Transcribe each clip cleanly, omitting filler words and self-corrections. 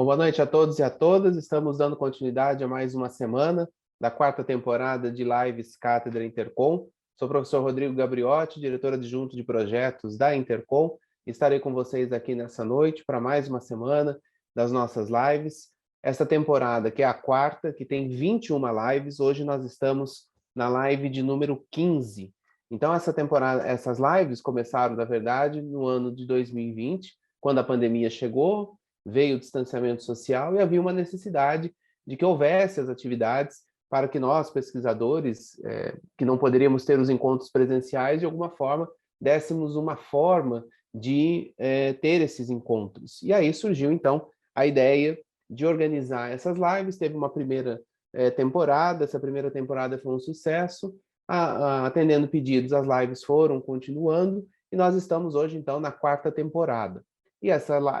Bom, boa noite a todos e a todas. Estamos dando continuidade a mais uma semana da quarta temporada de Lives Cátedra Intercom. Sou o professor Rodrigo Gabriotti, diretor adjunto de projetos da Intercom. Estarei com vocês aqui nessa noite para mais uma semana das nossas lives. Esta temporada, que é a quarta, que tem 21 lives, hoje nós estamos na live de número 15. Então, essas lives começaram, na verdade, no ano de 2020, quando a pandemia chegou, veio o distanciamento social e havia uma necessidade de que houvesse as atividades para que nós, pesquisadores, que não poderíamos ter os encontros presenciais, de alguma forma, dessemos uma forma de ter esses encontros. E aí surgiu, então, a ideia de organizar essas lives. Teve uma primeira temporada, essa primeira temporada foi um sucesso, atendendo pedidos, as lives foram continuando, e nós estamos hoje, então, na quarta temporada. E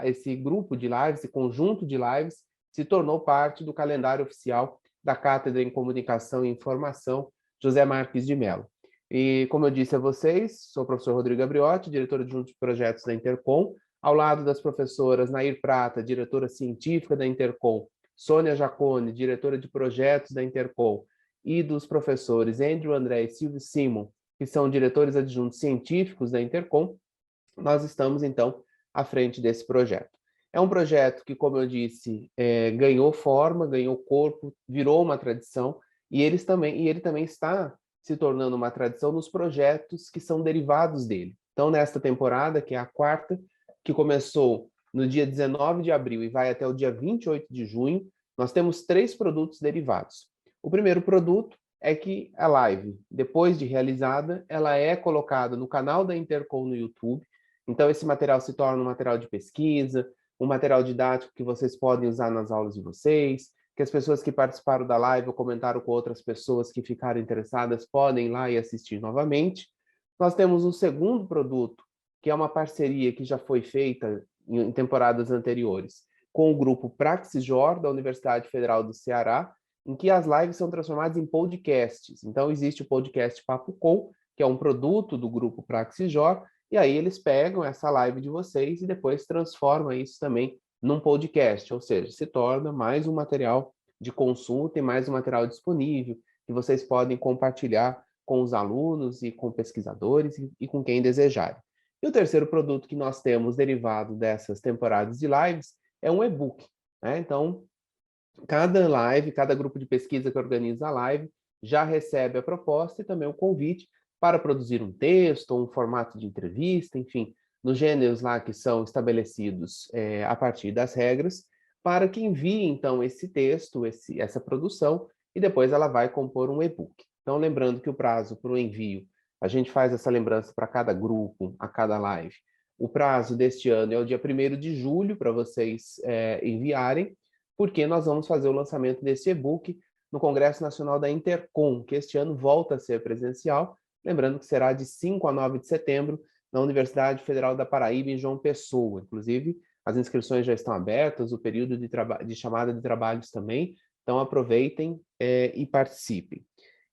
esse grupo de lives, esse conjunto de lives, se tornou parte do calendário oficial da Cátedra em Comunicação e Informação José Marques de Mello. E, como eu disse a vocês, sou o professor Rodrigo Gabriotti, diretor adjunto de projetos da Intercom, ao lado das professoras Nair Prata, diretora científica da Intercom, Sônia Jacone, diretora de projetos da Intercom, e dos professores Andrew André e Silvio Simon, que são diretores adjuntos científicos da Intercom. Nós estamos, então, à frente desse projeto. É um projeto que, como eu disse, ganhou forma, ganhou corpo, virou uma tradição, e ele também está se tornando uma tradição nos projetos que são derivados dele. Então, nesta temporada, que é a quarta, que começou no dia 19 de abril e vai até o dia 28 de junho, nós temos 3 produtos derivados. O primeiro produto é que a live, depois de realizada, ela é colocada no canal da Intercom no YouTube. Então, esse material se torna um material de pesquisa, um material didático que vocês podem usar nas aulas de vocês, que as pessoas que participaram da live ou comentaram com outras pessoas que ficaram interessadas podem ir lá e assistir novamente. Nós temos um segundo produto, que é uma parceria que já foi feita em temporadas anteriores, com o grupo Praxisjor, da Universidade Federal do Ceará, em que as lives são transformadas em podcasts. Então, existe o podcast Papo Com, que é um produto do grupo Praxisjor, e aí eles pegam essa live de vocês e depois transformam isso também num podcast, ou seja, se torna mais um material de consulta e mais um material disponível que vocês podem compartilhar com os alunos e com pesquisadores e com quem desejarem. E o terceiro produto que nós temos derivado dessas temporadas de lives é um e-book, né? Então, cada live, cada grupo de pesquisa que organiza a live já recebe a proposta e também o convite para produzir um texto, ou um formato de entrevista, enfim, nos gêneros lá que são estabelecidos a partir das regras, para que envie, então, esse texto, essa produção, e depois ela vai compor um e-book. Então, lembrando que o prazo para o envio, a gente faz essa lembrança para cada grupo, a cada live. O prazo deste ano é o dia 1º de julho para vocês enviarem, porque nós vamos fazer o lançamento desse e-book no Congresso Nacional da Intercom, que este ano volta a ser presencial, lembrando que será de 5 a 9 de setembro na Universidade Federal da Paraíba, em João Pessoa. Inclusive, as inscrições já estão abertas, o período de chamada de trabalhos também, então aproveitem e participem.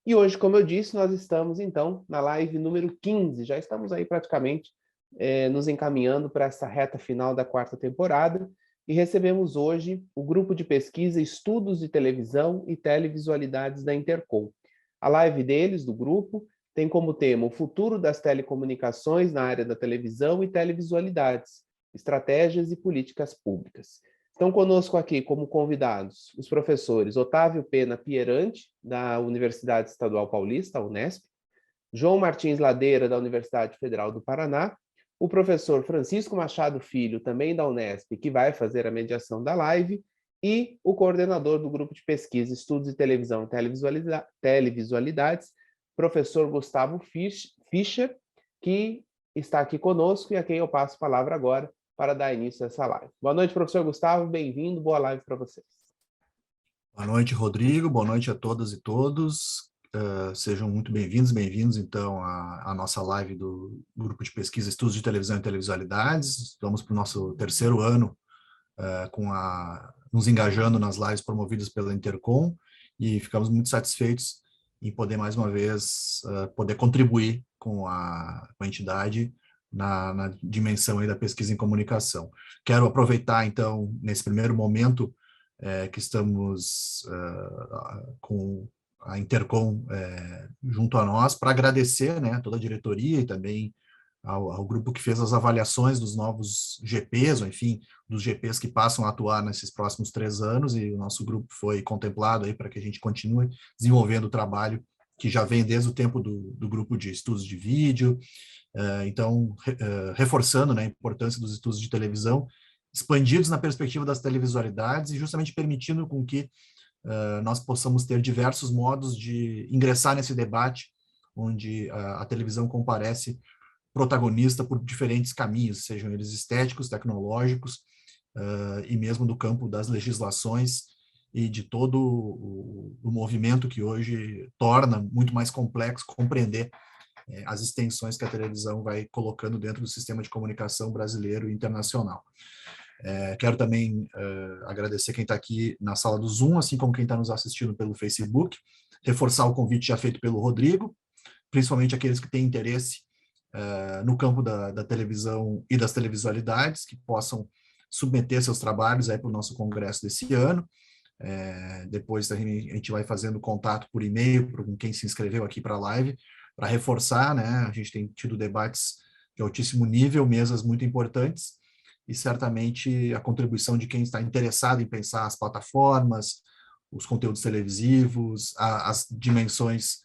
E hoje, como eu disse, nós estamos, então, na live número 15, já estamos aí praticamente nos encaminhando para essa reta final da quarta temporada, e recebemos hoje o grupo de pesquisa Estudos de Televisão e Televisualidades da Intercom. A live deles, do grupo, tem como tema o futuro das telecomunicações na área da televisão e televisualidades, estratégias e políticas públicas. Estão conosco aqui como convidados os professores Otávio Pena Pieranti, da Universidade Estadual Paulista, a Unesp, João Martins Ladeira, da Universidade Federal do Paraná, o professor Francisco Machado Filho, também da Unesp, que vai fazer a mediação da live, e o coordenador do grupo de pesquisa Estudos de Televisão e Televisualidades, professor Gustavo Fischer, que está aqui conosco e a quem eu passo a palavra agora para dar início a essa live. Boa noite, professor Gustavo, bem-vindo, boa live para vocês. Boa noite, Rodrigo, boa noite a todas e todos. Sejam muito bem-vindos, então, à nossa live do Grupo de Pesquisa Estudos de Televisão e Televisualidades. Vamos para o nosso terceiro ano nos engajando nas lives promovidas pela Intercom e ficamos muito satisfeitos em poder, mais uma vez, poder contribuir com a entidade na dimensão aí da pesquisa em comunicação. Quero aproveitar, então, nesse primeiro momento que estamos com a Intercom junto a nós, para agradecer, né, toda a diretoria e também ao grupo que fez as avaliações dos novos GPs, ou enfim, dos GPs que passam a atuar nesses próximos 3 anos, e o nosso grupo foi contemplado aí para que a gente continue desenvolvendo o trabalho que já vem desde o tempo do grupo de estudos de vídeo. Então, reforçando, né, a importância dos estudos de televisão, expandidos na perspectiva das televisualidades e justamente permitindo com que nós possamos ter diversos modos de ingressar nesse debate, onde a televisão comparece protagonista por diferentes caminhos, sejam eles estéticos, tecnológicos, e mesmo do campo das legislações e de todo o movimento que hoje torna muito mais complexo compreender as extensões que a televisão vai colocando dentro do sistema de comunicação brasileiro e internacional. Quero também agradecer quem está aqui na sala do Zoom, assim como quem está nos assistindo pelo Facebook, reforçar o convite já feito pelo Rodrigo, principalmente aqueles que têm interesse no campo da televisão e das televisualidades, que possam submeter seus trabalhos para o nosso congresso desse ano. Depois a gente vai fazendo contato por e-mail com quem se inscreveu aqui para a live, para reforçar, né? A gente tem tido debates de altíssimo nível, mesas muito importantes, e certamente a contribuição de quem está interessado em pensar as plataformas, os conteúdos televisivos, as dimensões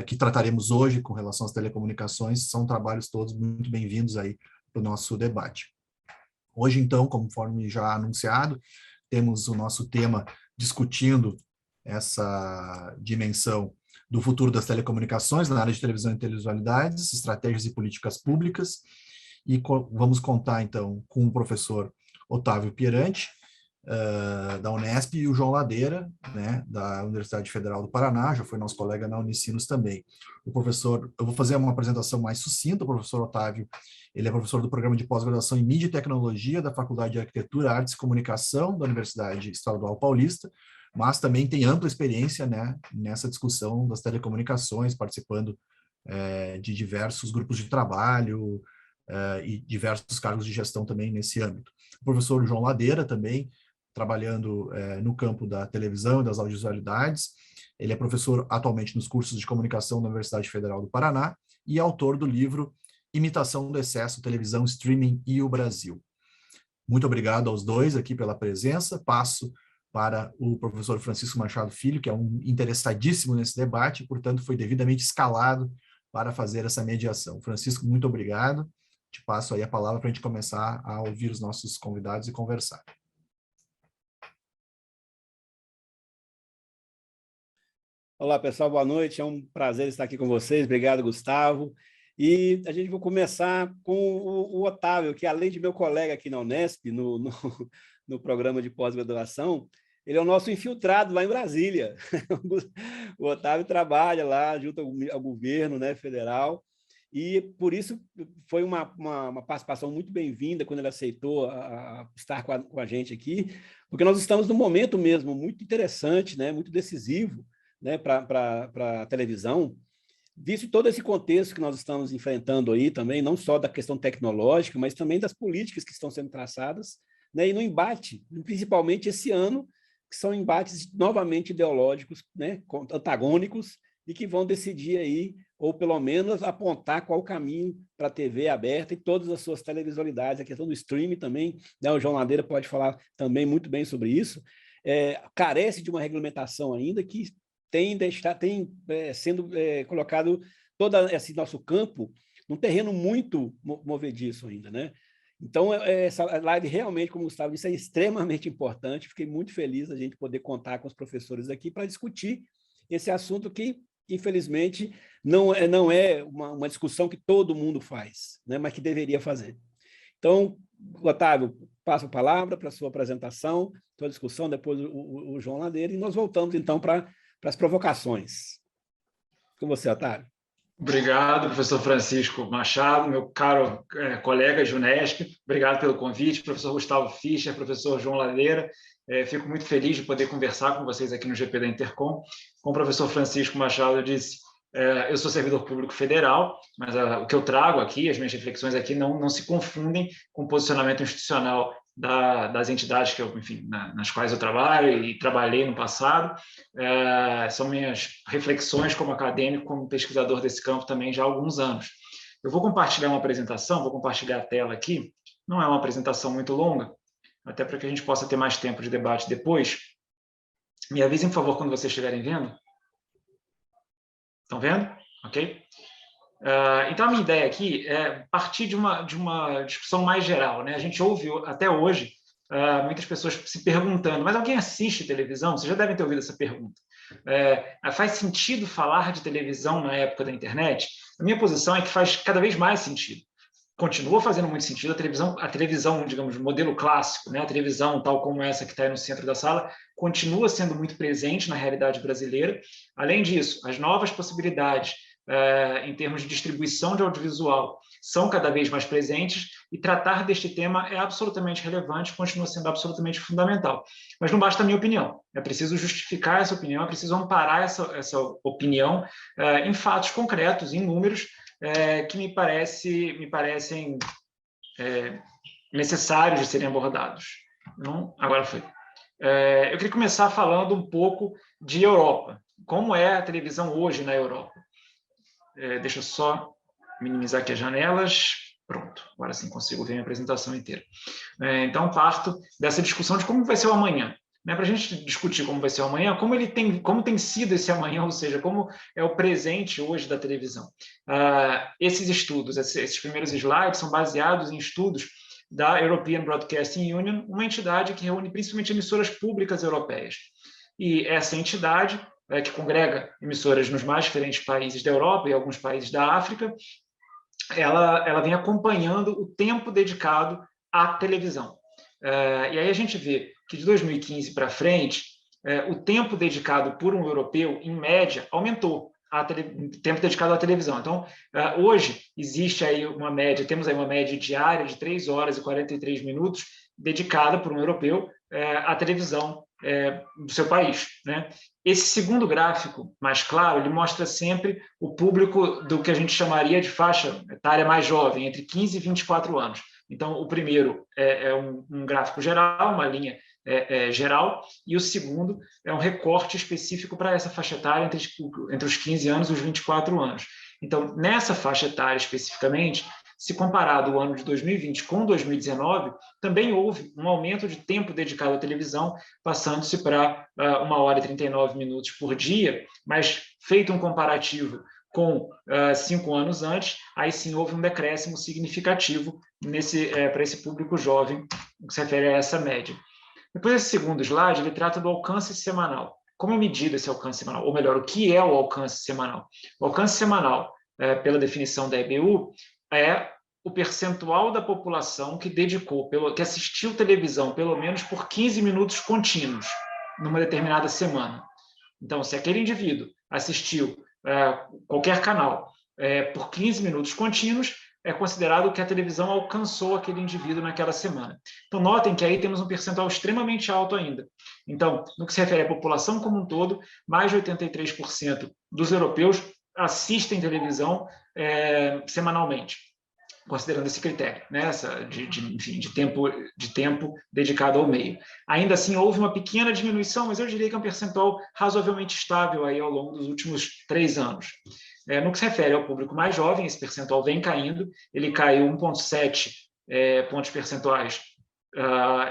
que trataremos hoje com relação às telecomunicações, são trabalhos todos muito bem-vindos aí para o nosso debate. Hoje, então, conforme já anunciado, temos o nosso tema discutindo essa dimensão do futuro das telecomunicações na área de televisão e televisualidades, estratégias e políticas públicas, e vamos contar, então, com o professor Otávio Pierante, da Unesp, e o João Ladeira, né, da Universidade Federal do Paraná, já foi nosso colega na Unicinos também. O professor, eu vou fazer uma apresentação mais sucinta. O professor Otávio, ele é professor do programa de pós-graduação em Mídia e Tecnologia da Faculdade de Arquitetura, Artes e Comunicação da Universidade Estadual Paulista, mas também tem ampla experiência, né, nessa discussão das telecomunicações, participando de diversos grupos de trabalho e diversos cargos de gestão também nesse âmbito. O professor João Ladeira também, trabalhando no campo da televisão e das audiovisualidades. Ele é professor atualmente nos cursos de comunicação da Universidade Federal do Paraná e autor do livro Imitação do Excesso, Televisão, Streaming e o Brasil. Muito obrigado aos dois aqui pela presença. Passo para o professor Francisco Machado Filho, que é um interessadíssimo nesse debate e, portanto, foi devidamente escalado para fazer essa mediação. Francisco, muito obrigado. Te passo aí a palavra para a gente começar a ouvir os nossos convidados e conversar. Olá, pessoal, boa noite. É um prazer estar aqui com vocês. Obrigado, Gustavo. E a gente vai começar com o Otávio, que além de meu colega aqui na Unesp, no programa de pós-graduação, ele é o nosso infiltrado lá em Brasília. O Otávio trabalha lá junto ao governo, né, federal, e por isso foi uma participação muito bem-vinda quando ele aceitou estar com a gente aqui, porque nós estamos num momento mesmo muito interessante, né, muito decisivo, né, para a televisão, visto todo esse contexto que nós estamos enfrentando aí também, não só da questão tecnológica, mas também das políticas que estão sendo traçadas, né, e no embate, principalmente esse ano, que são embates novamente ideológicos, né, antagônicos, e que vão decidir aí, ou pelo menos apontar qual o caminho para a TV aberta e todas as suas televisualidades. A questão do streaming também, né, o João Ladeira pode falar também muito bem sobre isso, carece de uma regulamentação ainda que tem sendo colocado todo esse nosso campo num terreno muito movediço ainda, né? Então, essa live realmente, como o Gustavo disse, é extremamente importante. Fiquei muito feliz a gente poder contar com os professores aqui para discutir esse assunto que, infelizmente, não é uma discussão que todo mundo faz, né? Mas que deveria fazer. Então, Otávio, passo a palavra para a sua apresentação, sua discussão, depois o João Ladeira, e nós voltamos, então, para as provocações. Com você, Otávio. Obrigado, professor Francisco Machado, meu caro colega de Unesp. Obrigado pelo convite, professor Gustavo Fischer, professor João Ladeira. Fico muito feliz de poder conversar com vocês aqui no GP da Intercom. Como o professor Francisco Machado disse, Eu sou servidor público federal, mas o que eu trago aqui, as minhas reflexões aqui, não se confundem com o posicionamento institucional das entidades que enfim, nas quais eu trabalho e trabalhei no passado. São minhas reflexões como acadêmico, como pesquisador desse campo também já há alguns anos. Eu vou compartilhar uma apresentação, vou compartilhar a tela aqui. Não é uma apresentação muito longa, até para que a gente possa ter mais tempo de debate depois. Me avisem, por favor, quando vocês estiverem vendo. Estão vendo? Ok? Então, a minha ideia aqui é partir de uma discussão mais geral, né? A gente ouve, até hoje, muitas pessoas se perguntando, mas alguém assiste televisão? Vocês já devem ter ouvido essa pergunta. Faz sentido falar de televisão na época da internet? A minha posição é que faz cada vez mais sentido. Continua fazendo muito sentido. A televisão, digamos, modelo clássico, né? A televisão tal como essa que está aí no centro da sala, continua sendo muito presente na realidade brasileira. Além disso, as novas possibilidades em termos de distribuição de audiovisual são cada vez mais presentes, e tratar deste tema é absolutamente relevante, continua sendo absolutamente fundamental. Mas não basta a minha opinião, é preciso justificar essa opinião, é preciso amparar essa opinião em fatos concretos, em números, que me parecem necessários de serem abordados. Agora foi. Eu queria começar falando um pouco de Europa. Como é a televisão hoje na Europa? Deixa eu só minimizar aqui as janelas. Pronto, agora sim consigo ver minha apresentação inteira. Então, parto dessa discussão de como vai ser o amanhã. Para a gente discutir como vai ser o amanhã, como tem sido esse amanhã, ou seja, como é o presente hoje da televisão. Esses estudos, esses primeiros slides, são baseados em estudos da European Broadcasting Union, uma entidade que reúne principalmente emissoras públicas europeias. E essa entidade, que congrega emissoras nos mais diferentes países da Europa e alguns países da África, ela vem acompanhando o tempo dedicado à televisão. E aí a gente vê que de 2015 para frente, o tempo dedicado por um europeu, em média, aumentou. O tempo dedicado à televisão. Então, hoje, existe aí temos aí uma média diária de 3 horas e 43 minutos dedicada por um europeu à televisão do seu país, né? Esse segundo gráfico, mais claro, ele mostra sempre o público do que a gente chamaria de faixa etária mais jovem, entre 15 e 24 anos. Então, o primeiro é um gráfico geral, uma linha geral, e o segundo é um recorte específico para essa faixa etária entre os 15 anos e os 24 anos. Então, nessa faixa etária especificamente, se comparado o ano de 2020 com 2019, também houve um aumento de tempo dedicado à televisão, passando-se para 1 hora e 39 minutos por dia, mas feito um comparativo com 5 anos antes, aí sim houve um decréscimo significativo para esse público jovem, que se refere a essa média. Depois, esse segundo slide, ele trata do alcance semanal. Como é medido esse alcance semanal? Ou melhor, o que é o alcance semanal? O alcance semanal, pela definição da EBU, é o percentual da população que assistiu televisão pelo menos por 15 minutos contínuos numa determinada semana. Então, se aquele indivíduo assistiu qualquer canal por 15 minutos contínuos, é considerado que a televisão alcançou aquele indivíduo naquela semana. Então, notem que aí temos um percentual extremamente alto ainda. Então, no que se refere à população como um todo, mais de 83% dos europeus assistem televisão semanalmente, considerando esse critério, né? de tempo dedicado ao meio. Ainda assim, houve uma pequena diminuição, mas eu diria que é um percentual razoavelmente estável aí ao longo dos últimos 3 anos. No que se refere ao público mais jovem, esse percentual vem caindo, ele caiu 1,7 pontos percentuais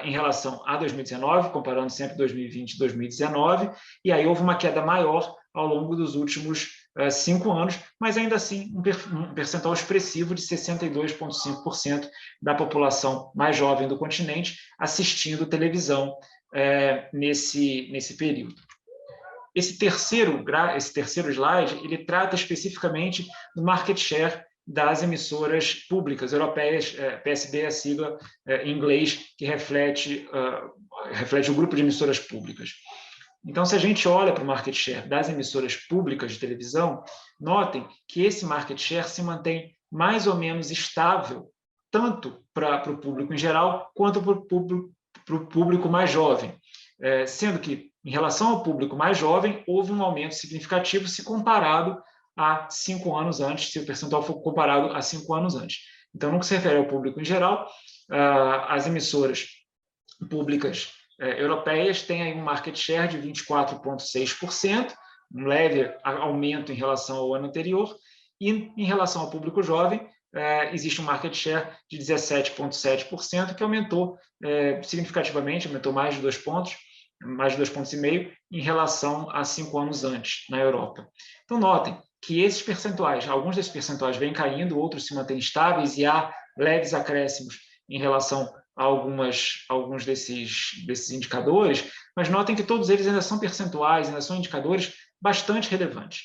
em relação a 2019, comparando sempre 2020 e 2019, e aí houve uma queda maior ao longo dos últimos 5 anos, mas ainda assim um percentual expressivo de 62,5% da população mais jovem do continente assistindo televisão nesse período. Esse terceiro slide, ele trata especificamente do market share das emissoras públicas europeias, PSB é a sigla em inglês, que reflete o grupo de emissoras públicas. Então, se a gente olha para o market share das emissoras públicas de televisão, notem que esse market share se mantém mais ou menos estável, tanto para o público em geral, quanto para o público mais jovem, sendo que, em relação ao público mais jovem, houve um aumento significativo se comparado a 5 anos antes, se o percentual for comparado a 5 anos antes. Então, no que se refere ao público em geral, as emissoras públicas europeias têm aí um market share de 24,6%, um leve aumento em relação ao ano anterior, e em relação ao público jovem, existe um market share de 17,7%, que aumentou significativamente, aumentou mais de 2 pontos, mais de 2,5 pontos em relação a 5 anos antes na Europa. Então, notem que esses percentuais, alguns desses percentuais vêm caindo, outros se mantêm estáveis e há leves acréscimos em relação a alguns desses indicadores, mas notem que todos eles ainda são percentuais, ainda são indicadores bastante relevantes.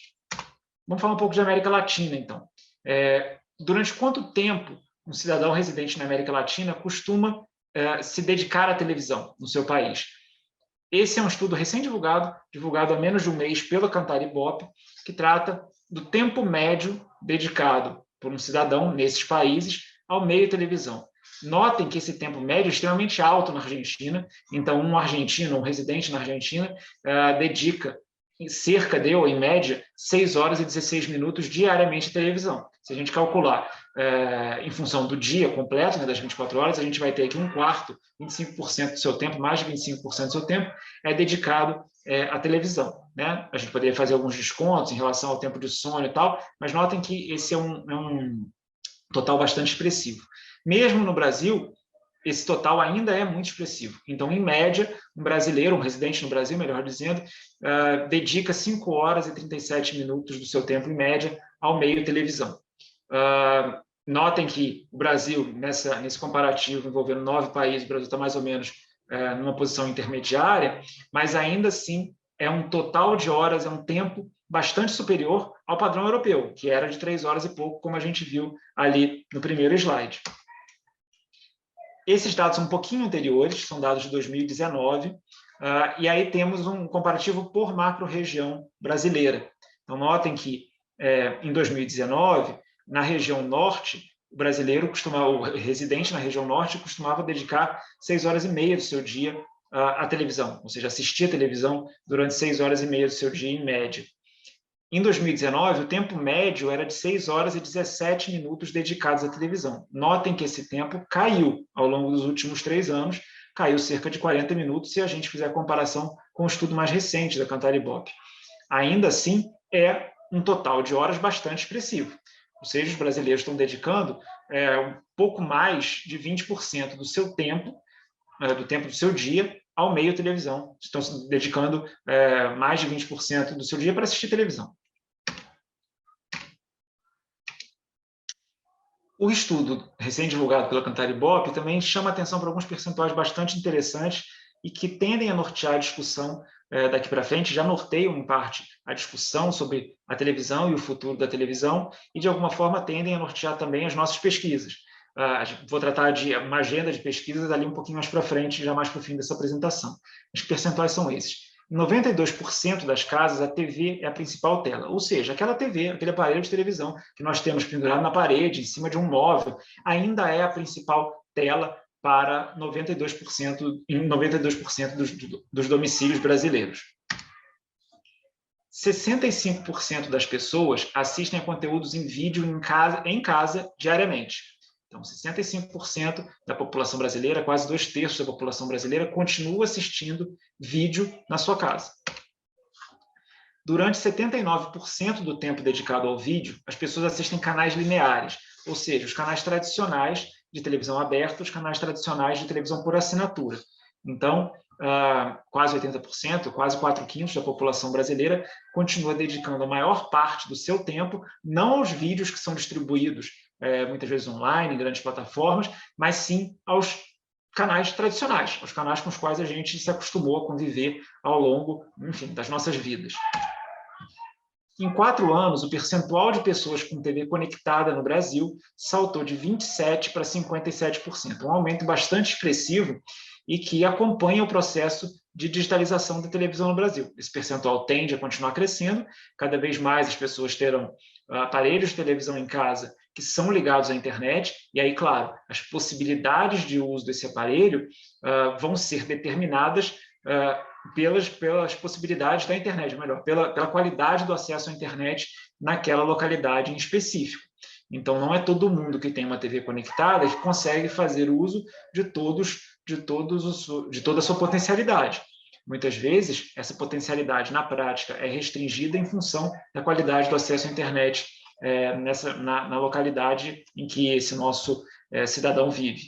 Vamos falar um pouco de América Latina, então. Durante quanto tempo um cidadão residente na América Latina costuma se dedicar à televisão no seu país? Esse é um estudo recém-divulgado, divulgado há menos de um mês pela Cantar Ibope, que trata do tempo médio dedicado por um cidadão nesses países ao meio televisão. Notem que esse tempo médio é extremamente alto na Argentina, então um argentino, um residente na Argentina, dedica cerca de, ou em média, 6 horas e 16 minutos diariamente à televisão. Se a gente calcular em função do dia completo, né, das 24 horas, a gente vai ter aqui um quarto, 25% do seu tempo, mais de 25% do seu tempo, dedicado à televisão. Né? A gente poderia fazer alguns descontos em relação ao tempo de sono e tal, mas notem que esse é um total bastante expressivo. Mesmo no Brasil, esse total ainda é muito expressivo. Então, em média, um brasileiro, um residente no Brasil, melhor dizendo, dedica 5 horas e 37 minutos do seu tempo, em média, ao meio televisão. Notem que o Brasil, nesse comparativo envolvendo 9 países, o Brasil está mais ou menos numa posição intermediária, mas ainda assim é um total de horas, é um tempo bastante superior ao padrão europeu, que era de 3 horas e pouco, como a gente viu ali no primeiro slide. Esses dados são um pouquinho anteriores, são dados de 2019, e aí temos um comparativo por macro-região brasileira. Então, notem que em 2019, na região norte, o residente na região norte costumava dedicar 6 horas e meia do seu dia à televisão, ou seja, assistir a televisão durante 6 horas e meia do seu dia, em média. Em 2019, o tempo médio era de 6 horas e 17 minutos dedicados à televisão. Notem que esse tempo caiu ao longo dos últimos 3 anos, caiu cerca de 40 minutos se a gente fizer a comparação com o estudo mais recente da Cantar Ibope. Ainda assim, é um total de horas bastante expressivo. Ou seja, os brasileiros estão dedicando um pouco mais de 20% do seu tempo, do tempo do seu dia, ao meio televisão. Estão se dedicando mais de 20% do seu dia para assistir televisão. O estudo recém-divulgado pela Cantar Ibope também chama atenção para alguns percentuais bastante interessantes e que tendem a nortear a discussão daqui para frente, já norteiam, em parte, a discussão sobre a televisão e o futuro da televisão e, de alguma forma, tendem a nortear também as nossas pesquisas. Vou tratar de uma agenda de pesquisas ali um pouquinho mais para frente, já mais para o fim dessa apresentação. Os percentuais são esses. Em 92% das casas, a TV é a principal tela, ou seja, aquela TV, aquele aparelho de televisão que nós temos pendurado na parede, em cima de um móvel, ainda é a principal tela para 92% dos domicílios brasileiros. 65% das pessoas assistem a conteúdos em vídeo em casa diariamente. Então, 65% da população brasileira, quase 2/3 da população brasileira, continua assistindo vídeo na sua casa. Durante 79% do tempo dedicado ao vídeo, as pessoas assistem canais lineares, ou seja, os canais tradicionais de televisão aberta, os canais tradicionais de televisão por assinatura. Então, quase 80%, quase 4/5 da população brasileira continua dedicando a maior parte do seu tempo, não aos vídeos que são distribuídos muitas vezes online, em grandes plataformas, mas sim aos canais tradicionais, aos canais com os quais a gente se acostumou a conviver ao longo, enfim, das nossas vidas. Em 4 anos, o percentual de pessoas com TV conectada no Brasil saltou de 27% para 57%, um aumento bastante expressivo e que acompanha o processo de digitalização da televisão no Brasil. Esse percentual tende a continuar crescendo, cada vez mais as pessoas terão aparelhos de televisão em casa que são ligados à internet, e aí, claro, as possibilidades de uso desse aparelho vão ser determinadas pelas possibilidades da internet, ou melhor, pela qualidade do acesso à internet naquela localidade em específico. Então, não é todo mundo que tem uma TV conectada que consegue fazer uso de toda a sua potencialidade. Muitas vezes, essa potencialidade, na prática, é restringida em função da qualidade do acesso à internet na localidade em que esse nosso cidadão vive.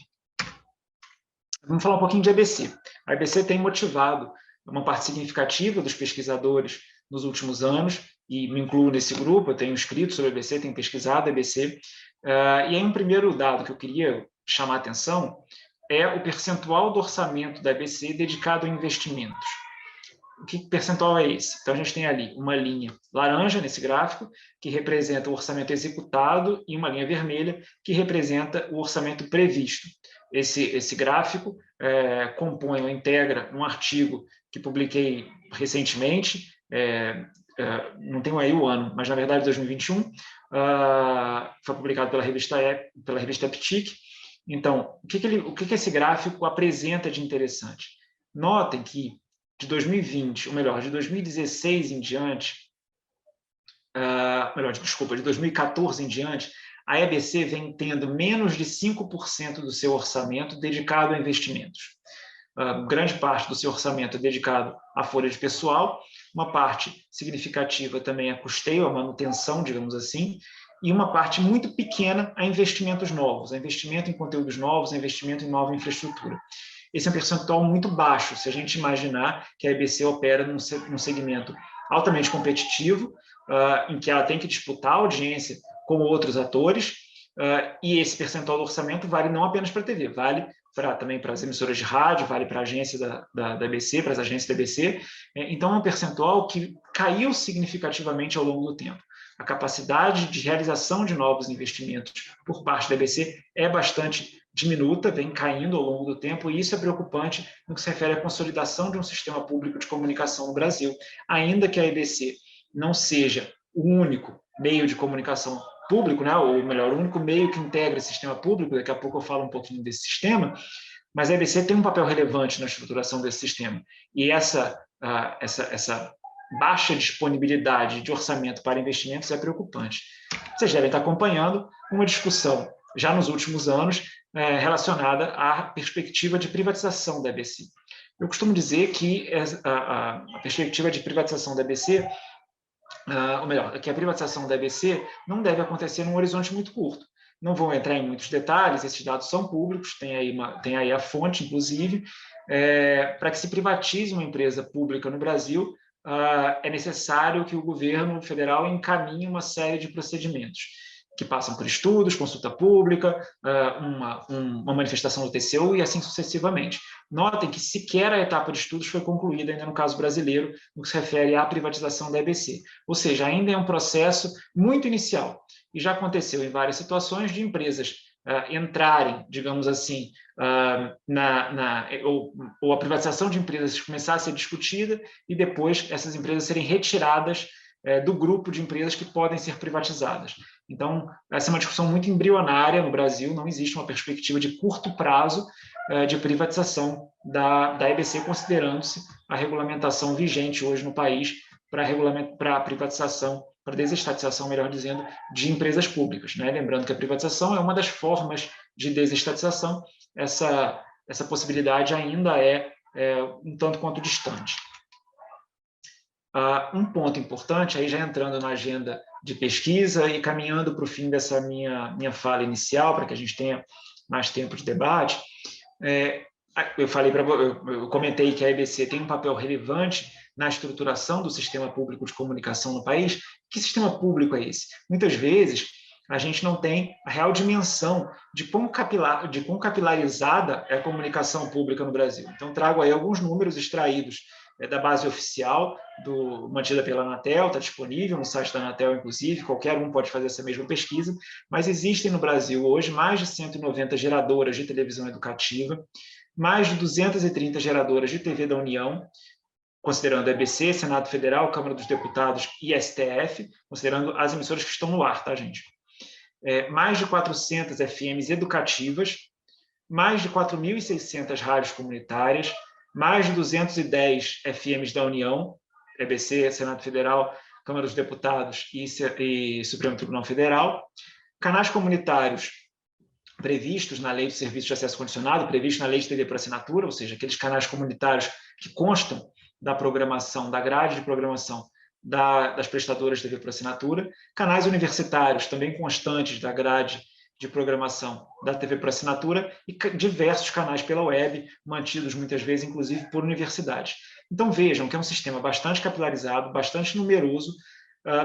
Vamos falar um pouquinho de ABC. A ABC tem motivado uma parte significativa dos pesquisadores nos últimos anos, e me incluo nesse grupo, eu tenho escrito sobre a ABC, tenho pesquisado a ABC, e aí um primeiro dado que eu queria chamar a atenção é o percentual do orçamento da ABC dedicado a investimentos. Que percentual é esse? Então, a gente tem ali uma linha laranja nesse gráfico, que representa o orçamento executado, e uma linha vermelha, que representa o orçamento previsto. Esse gráfico compõe ou integra um artigo que publiquei recentemente, não tenho aí o ano, mas na verdade 2021, foi publicado pela revista EPTIC. Então, o que esse gráfico apresenta de interessante? Notem que de 2020, ou melhor, de 2016 em diante, de 2014 em diante, a EBC vem tendo menos de 5% do seu orçamento dedicado a investimentos. Grande parte do seu orçamento é dedicado à folha de pessoal, uma parte significativa também a custeio, a manutenção, digamos assim, e uma parte muito pequena a investimentos novos, a investimento em conteúdos novos, a investimento em nova infraestrutura. Esse é um percentual muito baixo, se a gente imaginar que a EBC opera num segmento altamente competitivo, em que ela tem que disputar a audiência com outros atores, e esse percentual do orçamento vale não apenas para a TV, vale também para as emissoras de rádio, vale para a agência da EBC, para as agências da EBC. Então, é um percentual que caiu significativamente ao longo do tempo. A capacidade de realização de novos investimentos por parte da EBC é bastante diminuta, vem caindo ao longo do tempo, e isso é preocupante no que se refere à consolidação de um sistema público de comunicação no Brasil. Ainda que a EBC não seja o único meio de comunicação público, né, ou melhor, o único meio que integra esse sistema público, daqui a pouco eu falo um pouquinho desse sistema, mas a EBC tem um papel relevante na estruturação desse sistema. E essa baixa disponibilidade de orçamento para investimentos é preocupante. Vocês devem estar acompanhando uma discussão, já nos últimos anos, relacionada à perspectiva de privatização da EBC. Eu costumo dizer que a perspectiva de privatização da EBC, ou melhor, que a privatização da EBC não deve acontecer num horizonte muito curto. Não vou entrar em muitos detalhes, esses dados são públicos, tem aí a fonte, inclusive. Para que se privatize uma empresa pública no Brasil, é necessário que o governo federal encaminhe uma série de procedimentos que passam por estudos, consulta pública, uma manifestação do TCU e assim sucessivamente. Notem que sequer a etapa de estudos foi concluída ainda no caso brasileiro, no que se refere à privatização da EBC. Ou seja, ainda é um processo muito inicial. E já aconteceu em várias situações de empresas entrarem, digamos assim, ou a privatização de empresas começar a ser discutida e depois essas empresas serem retiradas do grupo de empresas que podem ser privatizadas. Então, essa é uma discussão muito embrionária no Brasil, não existe uma perspectiva de curto prazo de privatização da EBC, considerando-se a regulamentação vigente hoje no país para a privatização, para a desestatização, melhor dizendo, de empresas públicas, né? Lembrando que a privatização é uma das formas de desestatização, essa possibilidade ainda é um tanto quanto distante. Um ponto importante, aí já entrando na agenda de pesquisa e caminhando para o fim dessa minha fala inicial, para que a gente tenha mais tempo de debate, eu comentei que a EBC tem um papel relevante na estruturação do sistema público de comunicação no país. Que sistema público é esse? Muitas vezes a gente não tem a real dimensão de quão capilarizada é a comunicação pública no Brasil. Então, trago aí alguns números extraídos da base oficial, mantida pela Anatel, está disponível no site da Anatel, inclusive, qualquer um pode fazer essa mesma pesquisa, mas existem no Brasil hoje mais de 190 geradoras de televisão educativa, mais de 230 geradoras de TV da União, considerando a EBC, Senado Federal, Câmara dos Deputados e STF, considerando as emissoras que estão no ar, tá, gente? Mais de 400 FMs educativas, mais de 4.600 rádios comunitárias, mais de 210 FMs da União, EBC, Senado Federal, Câmara dos Deputados e Supremo Tribunal Federal, canais comunitários previstos na Lei de Serviços de Acesso Condicionado, previstos na Lei de TV por Assinatura, ou seja, aqueles canais comunitários que constam da programação, da grade de programação das prestadoras de TV por assinatura, canais universitários também constantes da grade de programação da TV por assinatura e diversos canais pela web, mantidos muitas vezes, inclusive, por universidades. Então, vejam que é um sistema bastante capilarizado, bastante numeroso.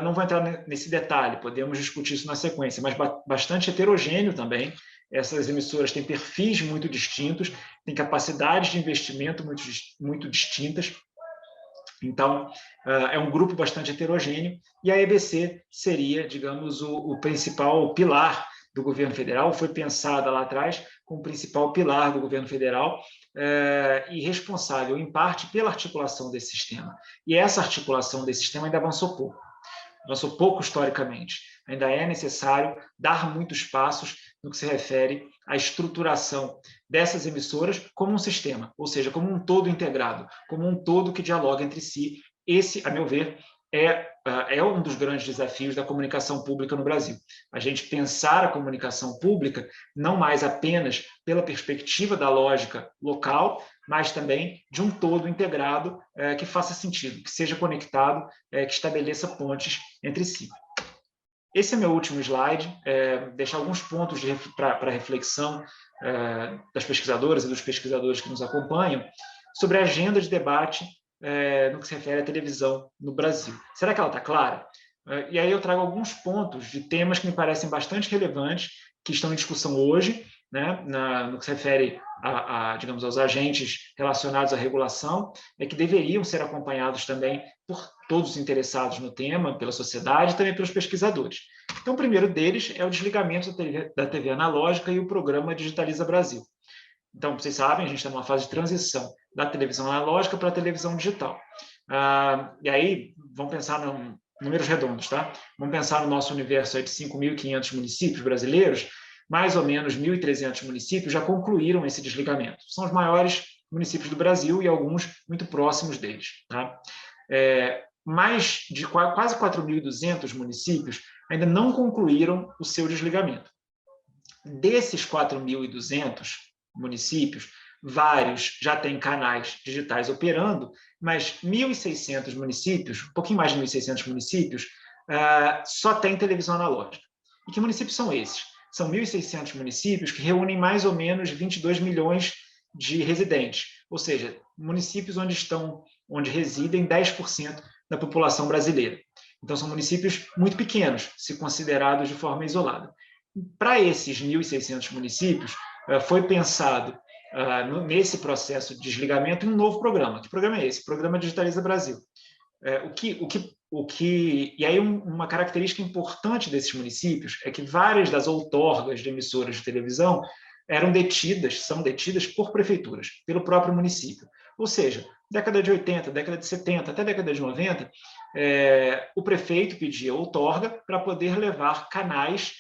Não vou entrar nesse detalhe, podemos discutir isso na sequência, mas bastante heterogêneo também. Essas emissoras têm perfis muito distintos, têm capacidades de investimento muito distintas. Então, é um grupo bastante heterogêneo, e a EBC seria, digamos, o principal pilar do governo federal, foi pensada lá atrás como o principal pilar do governo federal e responsável, em parte, pela articulação desse sistema. E essa articulação desse sistema ainda avançou pouco historicamente. Ainda é necessário dar muitos passos no que se refere à estruturação dessas emissoras como um sistema, ou seja, como um todo integrado, como um todo que dialoga entre si. Esse, a meu ver, é um dos grandes desafios da comunicação pública no Brasil. A gente pensar a comunicação pública não mais apenas pela perspectiva da lógica local, mas também de um todo integrado que faça sentido, que seja conectado, que estabeleça pontes entre si. Esse é meu último slide, deixar alguns pontos para reflexão das pesquisadoras e dos pesquisadores que nos acompanham sobre a agenda de debate no que se refere à televisão no Brasil. Será que ela está clara? E aí eu trago alguns pontos de temas que me parecem bastante relevantes, que estão em discussão hoje, né, no que se refere digamos, aos agentes relacionados à regulação, que deveriam ser acompanhados também por todos os interessados no tema, pela sociedade e também pelos pesquisadores. Então, o primeiro deles é o desligamento da TV analógica e o programa Digitaliza Brasil. Então, vocês sabem, a gente está numa fase de transição da televisão analógica para a televisão digital. E aí, vamos pensar em números redondos, tá? Vamos pensar no nosso universo aí de 5.500 municípios brasileiros, mais ou menos 1.300 municípios já concluíram esse desligamento. São os maiores municípios do Brasil e alguns muito próximos deles. Tá? Mais de quase 4.200 municípios ainda não concluíram o seu desligamento. Desses 4.200 municípios, vários já têm canais digitais operando, mas 1.600 municípios, um pouquinho mais de 1.600 municípios, só têm televisão analógica. E que municípios são esses? São 1.600 municípios que reúnem mais ou menos 22 milhões de residentes, ou seja, municípios onde residem 10% da população brasileira. Então, são municípios muito pequenos, se considerados de forma isolada. Para esses 1.600 municípios, foi pensado nesse processo de desligamento um novo programa. Que programa é esse? O Programa Digitaliza Brasil. E aí uma característica importante desses municípios é que várias das outorgas de emissoras de televisão são detidas por prefeituras, pelo próprio município. Ou seja, década de 80, década de 70, até década de 90, o prefeito pedia outorga para poder levar canais,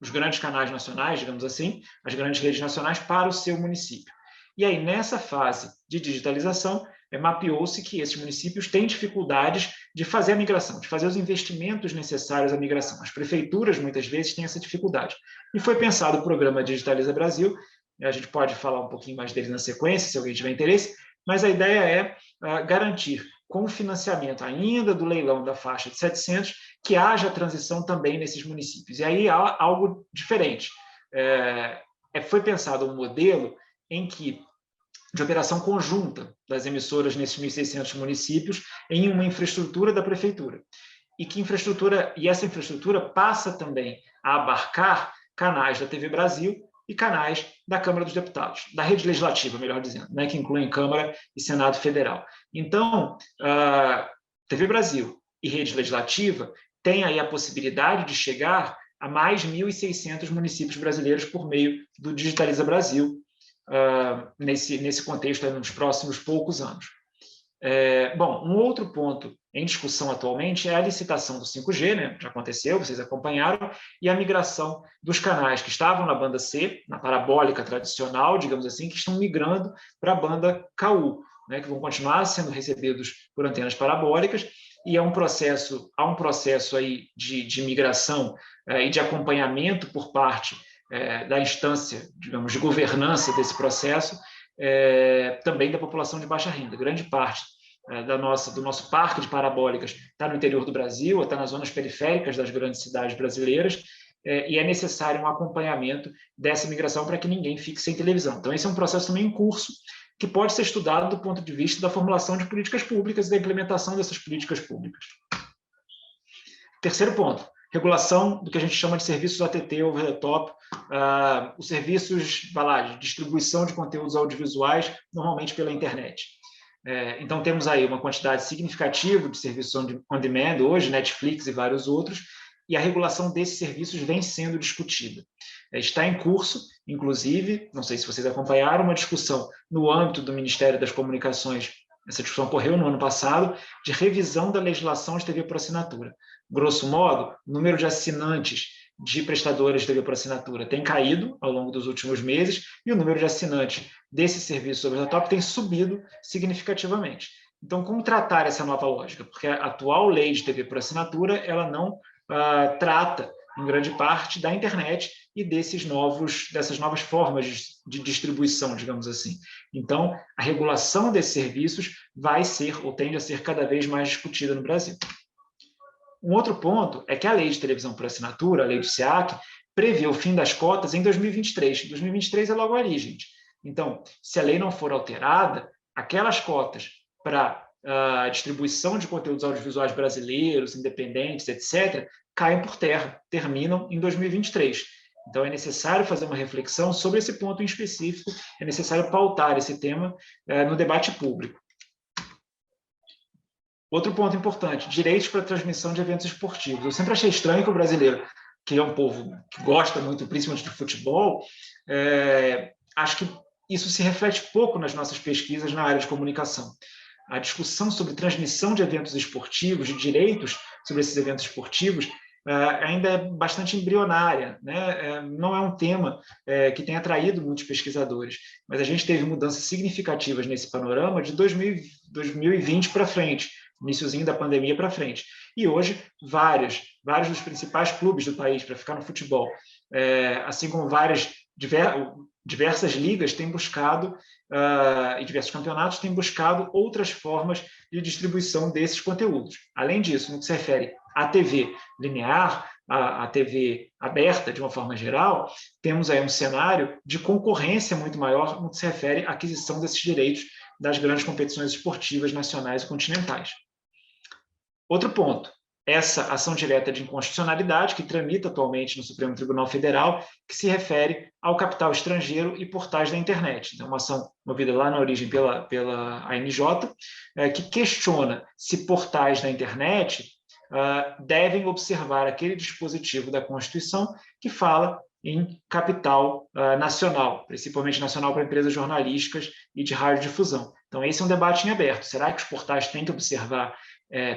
os grandes canais nacionais, digamos assim, as grandes redes nacionais para o seu município. E aí, nessa fase de digitalização, mapeou-se que esses municípios têm dificuldades de fazer a migração, de fazer os investimentos necessários à migração. As prefeituras, muitas vezes, têm essa dificuldade. E foi pensado o programa Digitaliza Brasil, a gente pode falar um pouquinho mais dele na sequência, se alguém tiver interesse, mas a ideia é garantir, com o financiamento ainda do leilão da faixa de 700, que haja transição também nesses municípios. E aí há algo diferente. Foi pensado um modelo de operação conjunta das emissoras nesses 1.600 municípios em uma infraestrutura da prefeitura. E essa infraestrutura passa também a abarcar canais da TV Brasil e canais da Câmara dos Deputados, da rede legislativa, melhor dizendo, né, que incluem Câmara e Senado Federal. Então, TV Brasil e rede legislativa têm aí a possibilidade de chegar a mais 1.600 municípios brasileiros por meio do Digitaliza Brasil, nesse contexto nos próximos poucos anos. Bom, um outro ponto em discussão atualmente é a licitação do 5G, né? Já aconteceu, vocês acompanharam, e a migração dos canais que estavam na banda C, na parabólica tradicional, digamos assim, que estão migrando para a banda KU, né? Que vão continuar sendo recebidos por antenas parabólicas e há um processo aí de migração e de acompanhamento por parte da instância, digamos, de governança desse processo, também da população de baixa renda. Grande parte do nosso parque de parabólicas está no interior do Brasil, está nas zonas periféricas das grandes cidades brasileiras, e é necessário um acompanhamento dessa migração para que ninguém fique sem televisão. Então, esse é um processo também em curso, que pode ser estudado do ponto de vista da formulação de políticas públicas e da implementação dessas políticas públicas. Terceiro ponto, regulação do que a gente chama de serviços OTT, over the top, os serviços de distribuição de conteúdos audiovisuais, normalmente pela internet. Então, temos aí uma quantidade significativa de serviços on demand hoje, Netflix e vários outros, e a regulação desses serviços vem sendo discutida. Está em curso, inclusive, não sei se vocês acompanharam, uma discussão no âmbito do Ministério das Comunicações, essa discussão ocorreu no ano passado, de revisão da legislação de TV por assinatura. Grosso modo, o número de assinantes de prestadoras de TV por assinatura tem caído ao longo dos últimos meses e o número de assinantes desse serviço over the top tem subido significativamente. Então, como tratar essa nova lógica? Porque a atual lei de TV por assinatura ela não trata, em grande parte, da internet e dessas novas formas de distribuição, digamos assim. Então, a regulação desses serviços vai ser, ou tende a ser, cada vez mais discutida no Brasil. Um outro ponto é que a lei de televisão por assinatura, a lei do SEAC, prevê o fim das cotas em 2023. 2023 é logo ali, gente. Então, se a lei não for alterada, aquelas cotas para a distribuição de conteúdos audiovisuais brasileiros, independentes, etc., caem por terra, terminam em 2023. Então, é necessário fazer uma reflexão sobre esse ponto em específico, é necessário pautar esse tema no debate público. Outro ponto importante, direitos para transmissão de eventos esportivos. Eu sempre achei estranho que o brasileiro, que é um povo que gosta muito, principalmente de futebol, acho que isso se reflete pouco nas nossas pesquisas na área de comunicação. A discussão sobre transmissão de eventos esportivos, de direitos sobre esses eventos esportivos, ainda é bastante embrionária, né? Não é um tema que tenha atraído muitos pesquisadores, mas a gente teve mudanças significativas nesse panorama de 2020 para frente, iniciozinho da pandemia para frente. E hoje, vários dos principais clubes do país para ficar no futebol, assim como diversas ligas têm buscado, e diversos campeonatos têm buscado outras formas de distribuição desses conteúdos. Além disso, no que se refere à TV linear, à TV aberta, de uma forma geral, temos aí um cenário de concorrência muito maior no que se refere à aquisição desses direitos das grandes competições esportivas nacionais e continentais. Outro ponto, essa ação direta de inconstitucionalidade que tramita atualmente no Supremo Tribunal Federal, que se refere ao capital estrangeiro e portais da internet. Então, uma ação movida lá na origem pela ANJ, que questiona se portais da internet devem observar aquele dispositivo da Constituição que fala em capital nacional, principalmente nacional para empresas jornalísticas e de radiodifusão. Então, esse é um debate em aberto. Será que os portais têm que observar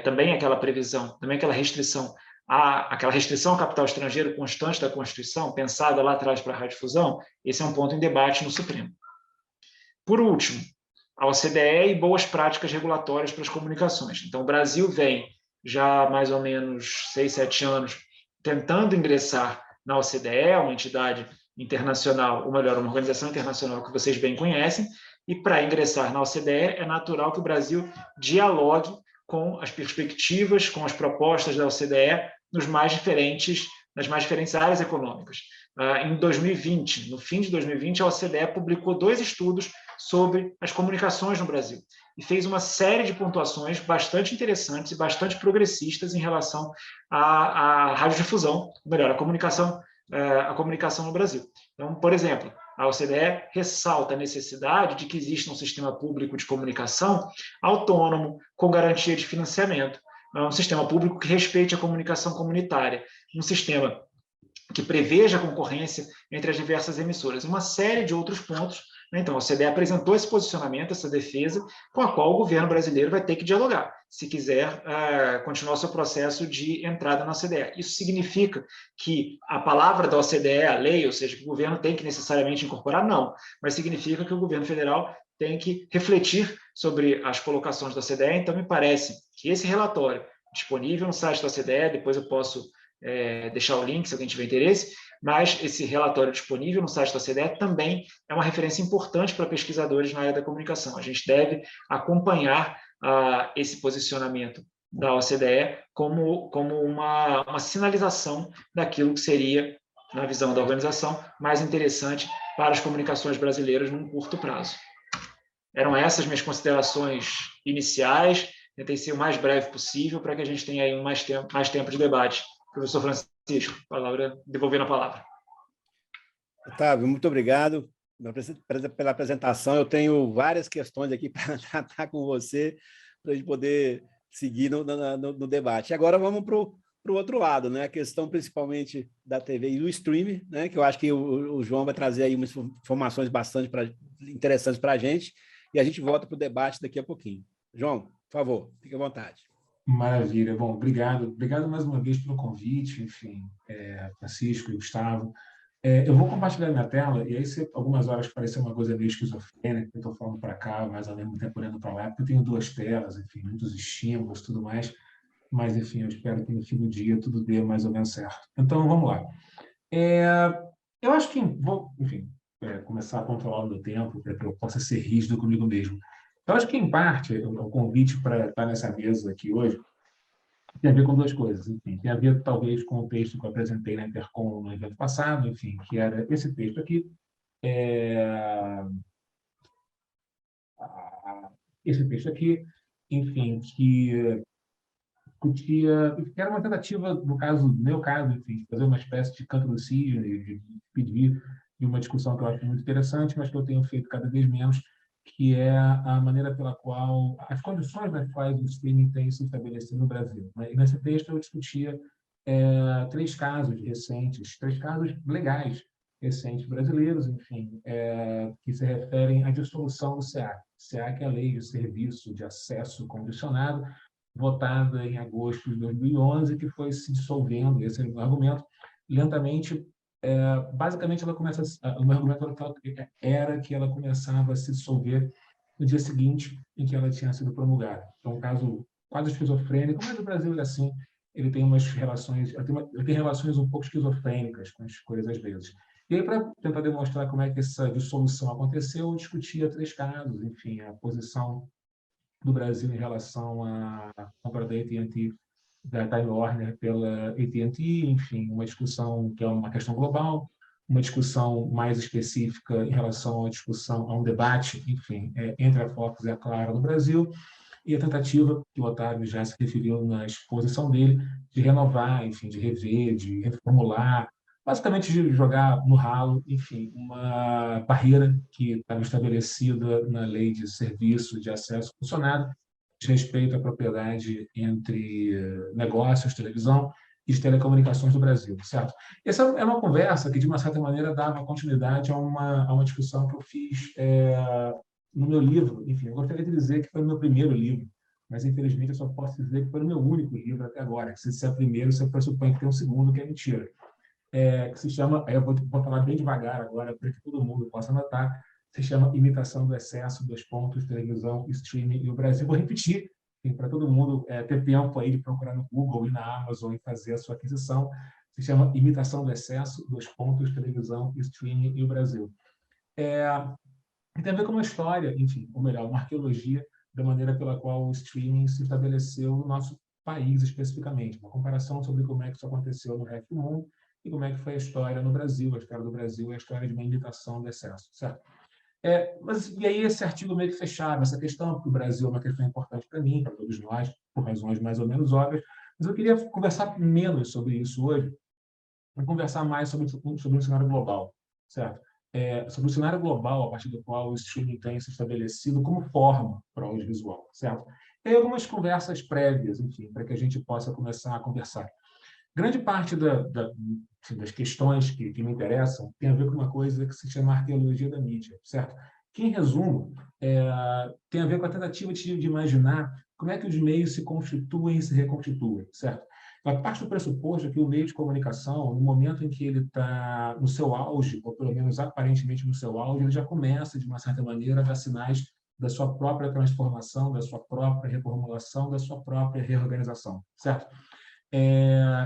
também aquela previsão, também aquela restrição ao capital estrangeiro constante da Constituição, pensada lá atrás para a radiodifusão? Esse é um ponto em debate no Supremo. Por último, a OCDE e boas práticas regulatórias para as comunicações. Então, o Brasil vem já há mais ou menos 6, 7 anos tentando ingressar na OCDE, uma entidade internacional, ou melhor, uma organização internacional que vocês bem conhecem, e para ingressar na OCDE é natural que o Brasil dialogue com as perspectivas, com as propostas da OCDE nas mais diferentes áreas econômicas. Em 2020, no fim de 2020, a OCDE publicou 2 estudos sobre as comunicações no Brasil e fez uma série de pontuações bastante interessantes e bastante progressistas em relação à radiodifusão, melhor, a comunicação no Brasil. Então, por exemplo, a OCDE ressalta a necessidade de que exista um sistema público de comunicação autônomo, com garantia de financiamento, um sistema público que respeite a comunicação comunitária, um sistema que preveja a concorrência entre as diversas emissoras, uma série de outros pontos. Então, a OCDE apresentou esse posicionamento, essa defesa, com a qual o governo brasileiro vai ter que dialogar, se quiser continuar o seu processo de entrada na OCDE. Isso significa que a palavra da OCDE, a lei, ou seja, que o governo tem que necessariamente incorporar? Não, mas significa que o governo federal tem que refletir sobre as colocações da OCDE. Então, me parece que esse relatório, disponível no site da OCDE, depois eu posso deixar o link se alguém tiver interesse, mas esse relatório disponível no site da OCDE também é uma referência importante para pesquisadores na área da comunicação. A gente deve acompanhar esse posicionamento da OCDE como uma sinalização daquilo que seria, na visão da organização, mais interessante para as comunicações brasileiras num curto prazo. Eram essas minhas considerações iniciais. Tentei ser o mais breve possível para que a gente tenha aí mais tempo de debate. Professor Francisco, devolvendo a palavra. Otávio, muito obrigado pela apresentação. Eu tenho várias questões aqui para tratar com você, para a gente poder seguir no debate. Agora vamos para o outro lado, né? A questão principalmente da TV e do streaming, né? Que eu acho que o João vai trazer aí umas informações bastante interessantes para a gente, e a gente volta para o debate daqui a pouquinho. João, por favor, fique à vontade. Maravilha. Bom, obrigado. Obrigado mais uma vez pelo convite, enfim, Francisco e Gustavo. Eu vou compartilhar minha tela, e aí se algumas horas parecer uma coisa meio esquizofrênica, eu estou falando para cá, mas ao mesmo tempo olhando para lá, porque eu tenho duas telas, enfim, muitos estímulos, tudo mais, mas, enfim, eu espero que no fim do dia tudo dê mais ou menos certo. Então, vamos lá. Eu acho que vou, enfim, começar a controlar o meu tempo, para que eu possa ser rígido comigo mesmo. Eu acho que, em parte, o convite para estar nessa mesa aqui hoje tem a ver com duas coisas. Enfim, tem a ver, talvez, com o texto que eu apresentei na Intercom no evento passado, enfim, que era esse texto aqui. Esse texto aqui, enfim, que era uma tentativa, no meu caso, enfim, de fazer uma espécie de canto do cisne, de pedir de uma discussão que eu acho muito interessante, mas que eu tenho feito cada vez menos, que é a maneira pela qual, as condições nas quais o streaming tem se estabelecido no Brasil, né? E nesse texto eu discutia três casos recentes, três casos legais recentes brasileiros, enfim, que se referem à dissolução do SEAC. SEAC é a Lei de Serviço de Acesso Condicionado, votada em agosto de 2011, que foi se dissolvendo, esse é o argumento, lentamente. Basicamente, o meu argumento era que ela começava a se dissolver no dia seguinte em que ela tinha sido promulgada. Então, um caso quase esquizofrênico, mas o Brasil é assim, ele tem relações um pouco esquizofrênicas com as coisas às vezes. E aí, para tentar demonstrar como é que essa dissolução aconteceu, eu discutia três casos, enfim, a posição do Brasil em relação à compra da AT&T, da Time Warner pela AT&T, enfim, uma discussão que é uma questão global, uma discussão mais específica em relação a um debate, enfim, entre a Fox e a Claro no Brasil, e a tentativa, que o Otávio já se referiu na exposição dele, de renovar, enfim, de rever, de reformular, basicamente de jogar no ralo, enfim, uma barreira que estava estabelecida na Lei de Serviço de Acesso Condicionado, de respeito à propriedade entre negócios, televisão e de telecomunicações do Brasil, certo? Essa é uma conversa que, de uma certa maneira, dava continuidade a uma discussão que eu fiz no meu livro. Enfim, eu gostaria de dizer que foi o meu primeiro livro, mas, infelizmente, eu só posso dizer que foi o meu único livro até agora. Se é o primeiro, você pressupõe que tem um segundo, que é mentira. Que se chama, eu vou falar bem devagar agora, para que todo mundo possa anotar, se chama Imitação do Excesso, televisão, streaming e o Brasil. Vou repetir, para todo mundo ter tempo aí de procurar no Google e na Amazon e fazer a sua aquisição. Se chama Imitação do Excesso, televisão, streaming e o Brasil. E tem a ver com uma história, enfim, ou melhor, uma arqueologia da maneira pela qual o streaming se estabeleceu no nosso país especificamente, uma comparação sobre como é que isso aconteceu no resto do mundo e como é que foi a história no Brasil. A história do Brasil é a história de uma imitação do excesso, certo? E aí esse artigo meio que fechava essa questão, porque o Brasil é uma questão importante para mim, para todos nós, por razões mais ou menos óbvias, mas eu queria conversar menos sobre isso hoje, para conversar mais sobre o cenário global, certo? Sobre o cenário global, a partir do qual o streaming tem se estabelecido como forma para o audiovisual, certo? Tem algumas conversas prévias, enfim, para que a gente possa começar a conversar. Grande parte das questões que me interessam tem a ver com uma coisa que se chama arqueologia da mídia, certo? Que, em resumo, tem a ver com a tentativa de imaginar como é que os meios se constituem e se reconstituem, certo? A parte do pressuposto é que o meio de comunicação, no momento em que ele está no seu auge, ou pelo menos aparentemente no seu auge, ele já começa, de uma certa maneira, a dar sinais da sua própria transformação, da sua própria reformulação, da sua própria reorganização, certo?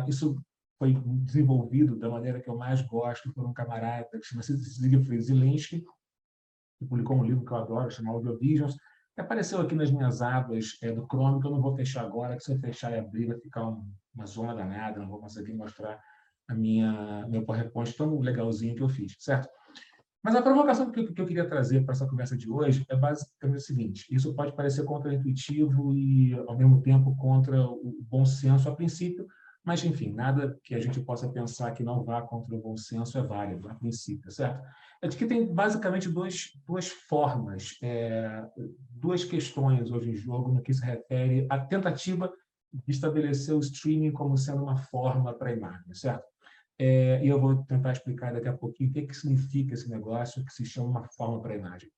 Isso foi desenvolvido da maneira que eu mais gosto por um camarada que chama-se Zygmunt Zelensky, que publicou um livro que eu adoro, chamado Audiovisions, que apareceu aqui nas minhas abas do Chrome, que eu não vou fechar agora, que se eu fechar e abrir vai ficar uma zona danada, não vou conseguir mostrar meu PowerPoint tão legalzinho que eu fiz, certo? Mas a provocação que eu queria trazer para essa conversa de hoje é basicamente o seguinte: isso pode parecer contraintuitivo e, ao mesmo tempo, contra o bom senso a princípio, mas, enfim, nada que a gente possa pensar que não vá contra o bom senso é válido a princípio, certo? É de que tem basicamente duas formas, duas questões hoje em jogo no que se refere à tentativa de estabelecer o streaming como sendo uma forma para a imagem, certo? E eu vou tentar explicar daqui a pouquinho o que significa esse negócio que se chama uma forma para a imagem.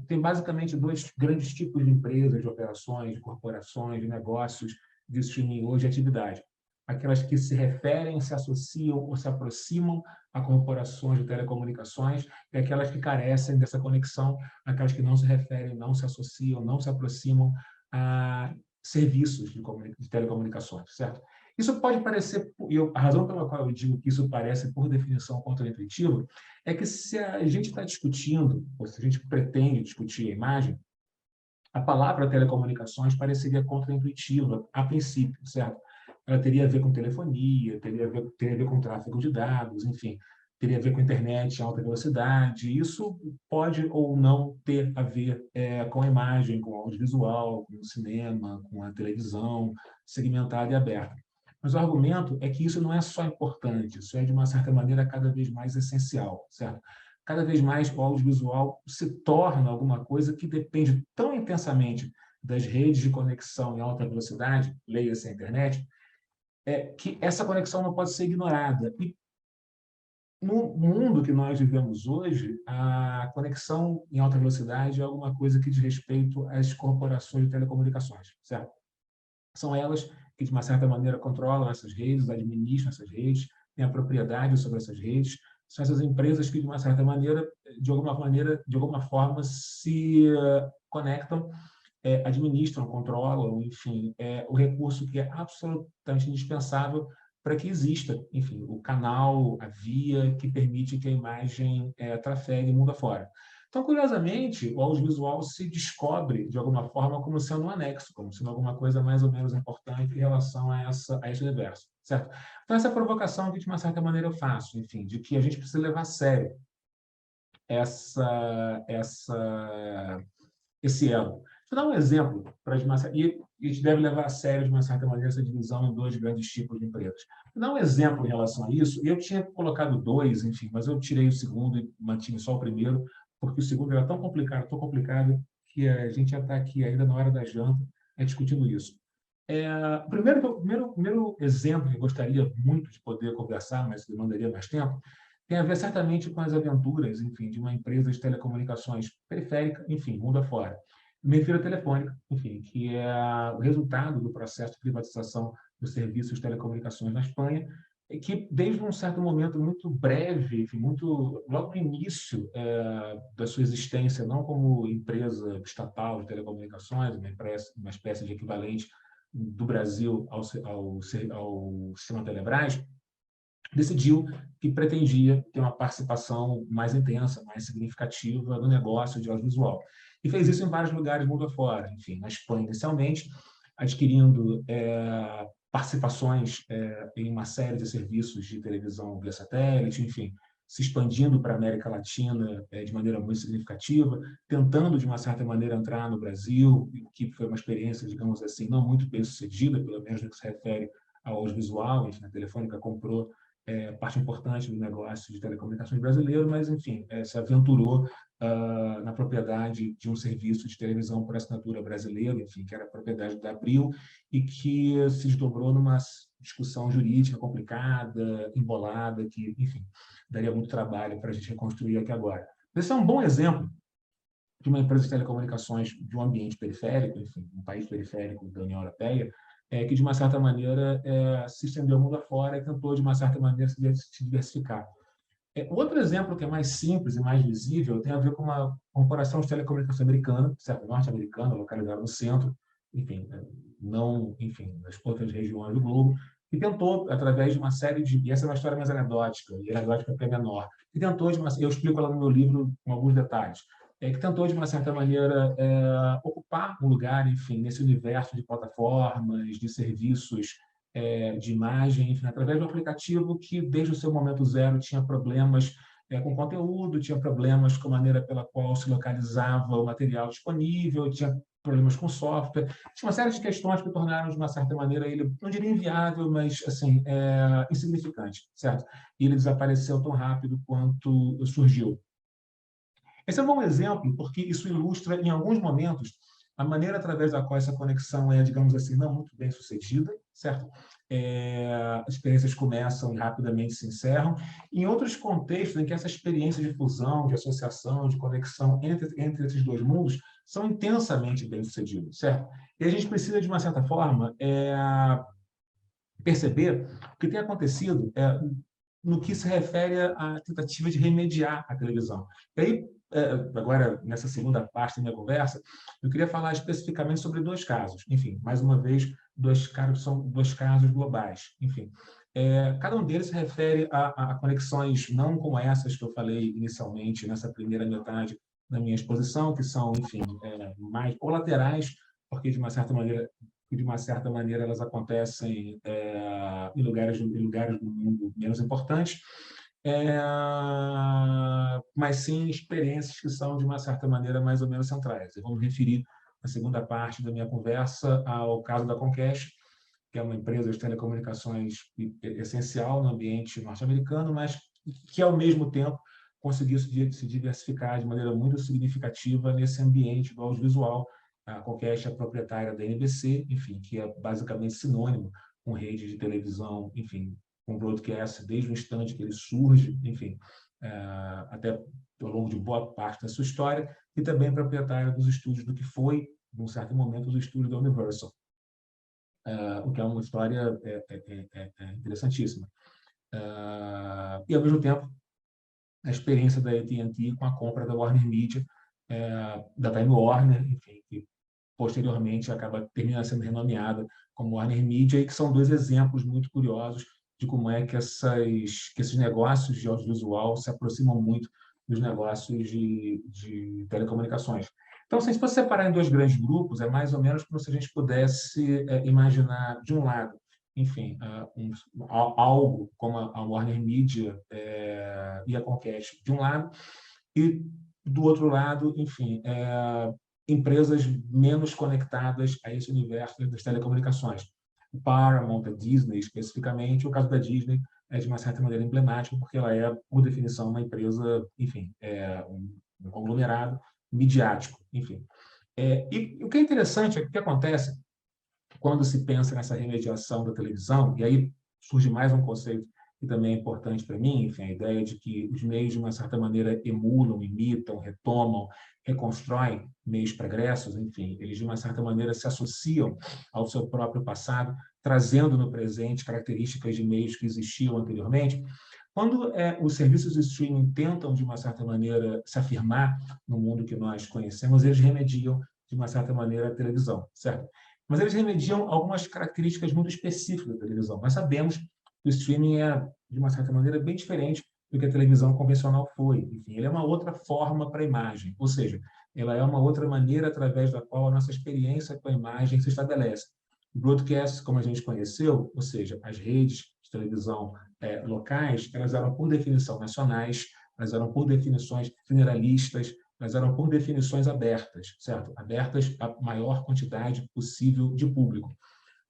Tem basicamente dois grandes tipos de empresas, de operações, de corporações, de negócios de streaming hoje, de atividade. Aquelas que se referem, se associam ou se aproximam a corporações de telecomunicações e aquelas que carecem dessa conexão, aquelas que não se referem, não se associam, não se aproximam a serviços de telecomunicações, certo? Isso pode parecer, e a razão pela qual eu digo que isso parece, por definição, contraintuitivo, é que se a gente está discutindo, ou se a gente pretende discutir a imagem, a palavra telecomunicações pareceria contraintuitiva a princípio, certo? Ela teria a ver com telefonia, teria a ver com tráfego de dados, enfim, teria a ver com internet em alta velocidade. Isso pode ou não ter a ver com a imagem, com o audiovisual, com o cinema, com a televisão segmentada e aberta. Mas o argumento é que isso não é só importante, isso é, de uma certa maneira, cada vez mais essencial, certo? Cada vez mais o audiovisual se torna alguma coisa que depende tão intensamente das redes de conexão em alta velocidade, leia-se a internet, que essa conexão não pode ser ignorada. E no mundo que nós vivemos hoje, a conexão em alta velocidade é alguma coisa que diz respeito às corporações de telecomunicações, certo? São elas que, de uma certa maneira, controlam essas redes, administram essas redes, têm a propriedade sobre essas redes. São essas empresas que, de uma certa maneira, de alguma forma, se conectam, administram, controlam, enfim, o recurso que é absolutamente indispensável para que exista, enfim, o canal, a via que permite que a imagem trafegue mundo afora. Então, curiosamente, o audiovisual se descobre, de alguma forma, como sendo um anexo, como sendo alguma coisa mais ou menos importante em relação a esse universo, certo? Então, essa provocação que, de uma certa maneira, eu faço, enfim, de que a gente precisa levar a sério esse elo. Deixa eu dar um exemplo, e a gente deve levar a sério, de uma certa maneira, essa divisão em dois grandes tipos de empresas. Vou dar um exemplo em relação a isso. Eu tinha colocado dois, enfim, mas eu tirei o segundo e mantive só o primeiro, porque o segundo era tão complicado, que a gente já está aqui ainda na hora da janta discutindo isso. O primeiro exemplo que eu gostaria muito de poder conversar, mas demandaria mais tempo, tem a ver certamente com as aventuras, enfim, de uma empresa de telecomunicações periférica, enfim, mundo afora. Me refiro à Telefônica, enfim, que é o resultado do processo de privatização dos serviços de telecomunicações na Espanha, que desde um certo momento muito breve, enfim, logo no início da sua existência, não como empresa estatal de telecomunicações, uma espécie de equivalente do Brasil ao sistema Telebrás, decidiu que pretendia ter uma participação mais intensa, mais significativa no negócio de audiovisual. E fez isso em vários lugares mundo afora, enfim, na Espanha inicialmente, adquirindo participações em uma série de serviços de televisão via satélite, enfim, se expandindo para a América Latina de maneira muito significativa, tentando, de uma certa maneira, entrar no Brasil, que foi uma experiência, digamos assim, não muito bem-sucedida, pelo menos no que se refere ao audiovisual. Enfim, a Telefônica comprou parte importante do negócio de telecomunicações brasileiro, mas, enfim, se aventurou na propriedade de um serviço de televisão por assinatura brasileiro, enfim, que era propriedade da Abril, e que se desdobrou numa discussão jurídica complicada, embolada, que, enfim, daria muito trabalho para a gente reconstruir aqui agora. Esse é um bom exemplo de uma empresa de telecomunicações de um ambiente periférico, enfim, um país periférico da União Europeia, que, de uma certa maneira, se estendeu ao mundo afora e tentou, de uma certa maneira, se diversificar. Outro exemplo que é mais simples e mais visível tem a ver com uma corporação de telecomunicação americana, certo? Norte-americana, localizada no centro, enfim, não, enfim, nas outras regiões do globo, que tentou, através de uma série de... E essa é uma história mais anedótica, e anedótica até menor, que tentou, eu explico ela no meu livro com alguns detalhes, que tentou, de uma certa maneira, ocupar um lugar, enfim, nesse universo de plataformas, de serviços de imagem, enfim, através de um aplicativo que, desde o seu momento zero, tinha problemas com conteúdo, tinha problemas com a maneira pela qual se localizava o material disponível, tinha problemas com software, tinha uma série de questões que tornaram, de uma certa maneira, ele, não diria inviável, mas, assim, insignificante, certo? E ele desapareceu tão rápido quanto surgiu. Esse é um bom exemplo, porque isso ilustra, em alguns momentos, a maneira através da qual essa conexão é, digamos assim, não muito bem sucedida, certo? As experiências começam e rapidamente se encerram. Em outros contextos em que essa experiência de fusão, de associação, de conexão entre esses dois mundos são intensamente bem sucedidos, certo? E a gente precisa, de uma certa forma, perceber o que tem acontecido no que se refere à tentativa de remediar a televisão. E aí, agora, nessa segunda parte da minha conversa, eu queria falar especificamente sobre dois casos. Enfim, mais uma vez, são dois casos globais. Enfim, cada um deles se refere a conexões não como essas que eu falei inicialmente, nessa primeira metade da minha exposição, que são, enfim, mais colaterais, porque, de uma certa maneira, elas acontecem em lugares do mundo menos importantes, mas sim experiências que são, de uma certa maneira, mais ou menos centrais. Eu vou me referir, na segunda parte da minha conversa, ao caso da Comcast, que é uma empresa de telecomunicações essencial no ambiente norte-americano, mas que, ao mesmo tempo, conseguiu se diversificar de maneira muito significativa nesse ambiente do audiovisual. A Comcast é proprietária da NBC, enfim, que é basicamente sinônimo com rede de televisão, enfim, com broadcast desde o instante que ele surge, enfim, até ao longo de boa parte da sua história, e também proprietária dos estúdios do que foi, num certo momento, os estúdios da Universal, o que é uma história interessantíssima. E, ao mesmo tempo, a experiência da AT&T com a compra da Warner Media, da Time Warner, enfim, que posteriormente acaba terminando sendo renomeada como Warner Media, e que são dois exemplos muito curiosos de como é que esses negócios de audiovisual se aproximam muito dos negócios de telecomunicações. Então, se a gente fosse separar em dois grandes grupos, é mais ou menos como se a gente pudesse imaginar, de um lado, enfim, algo como a Warner Media e a Comcast, de um lado, e, do outro lado, enfim, empresas menos conectadas a esse universo das telecomunicações. O Paramount, a Disney, especificamente. O caso da Disney é, de uma certa maneira, emblemático, porque ela é, por definição, uma empresa, enfim, um conglomerado midiático, enfim. E o que é interessante é que o que acontece quando se pensa nessa remediação da televisão, e aí surge mais um conceito que também é importante para mim, enfim, a ideia de que os meios, de uma certa maneira, emulam, imitam, retomam, reconstroem meios pregressos, enfim, eles, de uma certa maneira, se associam ao seu próprio passado, trazendo no presente características de meios que existiam anteriormente. Quando os serviços de streaming tentam, de uma certa maneira, se afirmar no mundo que nós conhecemos, eles remediam, de uma certa maneira, a televisão, certo? Mas eles remediam algumas características muito específicas da televisão. Nós sabemos que o streaming é, de uma certa maneira, bem diferente do que a televisão convencional foi. Enfim, ele é uma outra forma para a imagem, ou seja, ela é uma outra maneira através da qual a nossa experiência com a imagem se estabelece. O broadcast, como a gente conheceu, ou seja, as redes de televisão locais, elas eram, por definição, nacionais, elas eram, por definições, generalistas, elas eram, por definições, abertas, certo? Abertas à maior quantidade possível de público.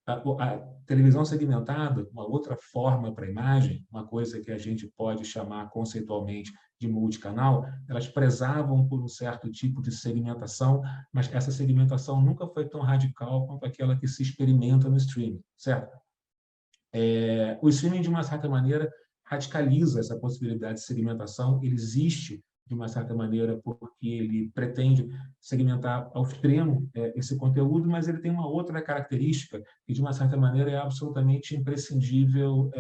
A televisão segmentada, uma outra forma para a imagem, uma coisa que a gente pode chamar conceitualmente de multicanal, elas prezavam por um certo tipo de segmentação, mas essa segmentação nunca foi tão radical quanto aquela que se experimenta no streaming, certo? O streaming, de uma certa maneira, radicaliza essa possibilidade de segmentação, ele existe de uma certa maneira, porque ele pretende segmentar ao extremo esse conteúdo, mas ele tem uma outra característica que, de uma certa maneira, é absolutamente imprescindível,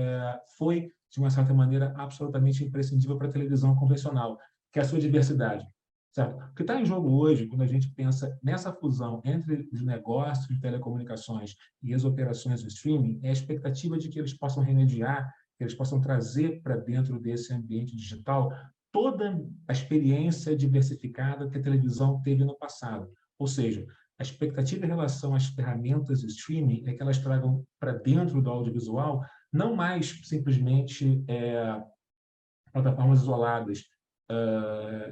foi, de uma certa maneira, absolutamente imprescindível para a televisão convencional, que é a sua diversidade. Certo? O que está em jogo hoje, quando a gente pensa nessa fusão entre os negócios de telecomunicações e as operações do streaming, é a expectativa de que eles possam remediar, que eles possam trazer para dentro desse ambiente digital toda a experiência diversificada que a televisão teve no passado. Ou seja, a expectativa em relação às ferramentas de streaming é que elas tragam para dentro do audiovisual não mais simplesmente plataformas isoladas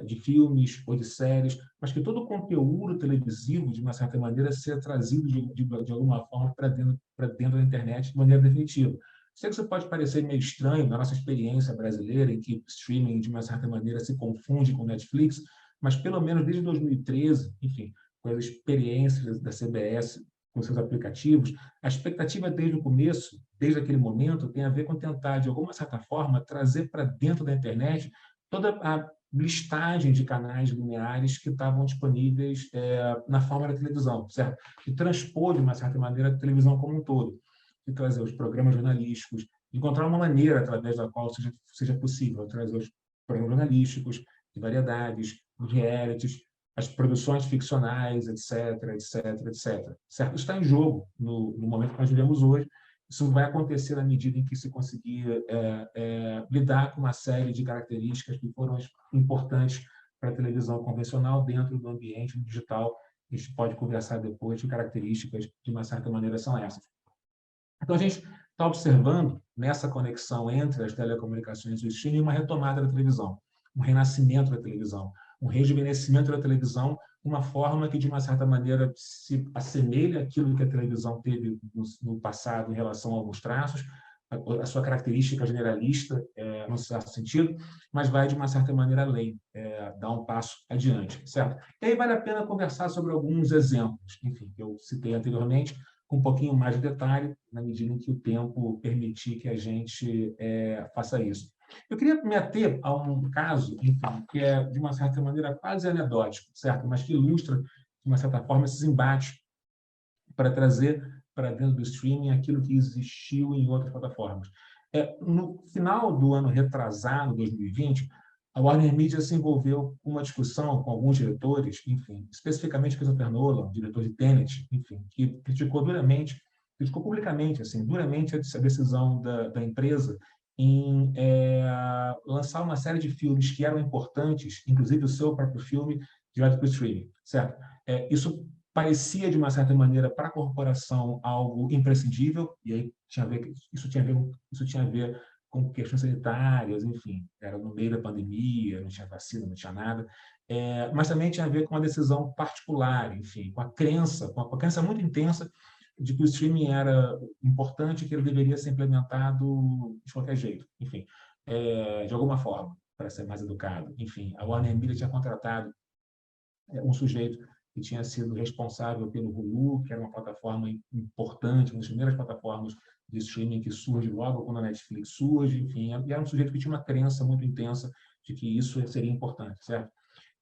de filmes ou de séries, mas que todo o conteúdo televisivo, de uma certa maneira, seja trazido de alguma forma para dentro da internet de maneira definitiva. Sei que isso pode parecer meio estranho na nossa experiência brasileira, em que o streaming, de uma certa maneira, se confunde com Netflix, mas pelo menos desde 2013, enfim, com as experiências da CBS com seus aplicativos, a expectativa desde o começo, desde aquele momento, tem a ver com tentar, de alguma certa forma, trazer para dentro da internet toda a listagem de canais lineares que estavam disponíveis na forma da televisão, certo? E transpor, de uma certa maneira, a televisão como um todo, de trazer os programas jornalísticos, encontrar uma maneira através da qual seja possível trazer os programas jornalísticos, de variedades, de realities, as produções ficcionais, etc., etc., etc. Certo? Isso está em jogo no momento que nós vivemos hoje. Isso vai acontecer na medida em que se conseguir lidar com uma série de características que foram importantes para a televisão convencional dentro do ambiente digital. A gente pode conversar depois de características, de uma certa maneira, são essas. Então, a gente está observando, nessa conexão entre as telecomunicações e o streaming, uma retomada da televisão, um renascimento da televisão, um rejuvenescimento da televisão, uma forma que, de uma certa maneira, se assemelha àquilo que a televisão teve no passado em relação a alguns traços, a sua característica generalista, num certo sentido, mas vai, de uma certa maneira, além, dar um passo adiante, certo? E aí vale a pena conversar sobre alguns exemplos, enfim, que eu citei anteriormente, com um pouquinho mais de detalhe, na medida em que o tempo permitir que a gente faça isso. Eu queria me ater a um caso, enfim, que é, de uma certa maneira, quase anedótico, certo? Mas que ilustra, de uma certa forma, esses embates para trazer para dentro do streaming aquilo que existiu em outras plataformas. No final do ano retrasado, 2020, a Warner Media se envolveu com uma discussão com alguns diretores, enfim, especificamente Christopher Nolan, diretor de Tenet, enfim, que criticou publicamente, assim, duramente a decisão da empresa em lançar uma série de filmes que eram importantes, inclusive o seu próprio filme, direto para o streaming, certo? Isso parecia, de uma certa maneira, para a corporação algo imprescindível, e aí isso tinha a ver com questões sanitárias, enfim, era no meio da pandemia, não tinha vacina, não tinha nada, mas também tinha a ver com uma decisão particular, enfim, com a crença muito intensa de que o streaming era importante, que ele deveria ser implementado de qualquer jeito, enfim, de alguma forma, para ser mais educado. Enfim, a Warner Media tinha contratado um sujeito que tinha sido responsável pelo Hulu, que era uma plataforma importante, uma das primeiras plataformas de streaming que surge logo quando a Netflix surge, enfim, e era um sujeito que tinha uma crença muito intensa de que isso seria importante, certo?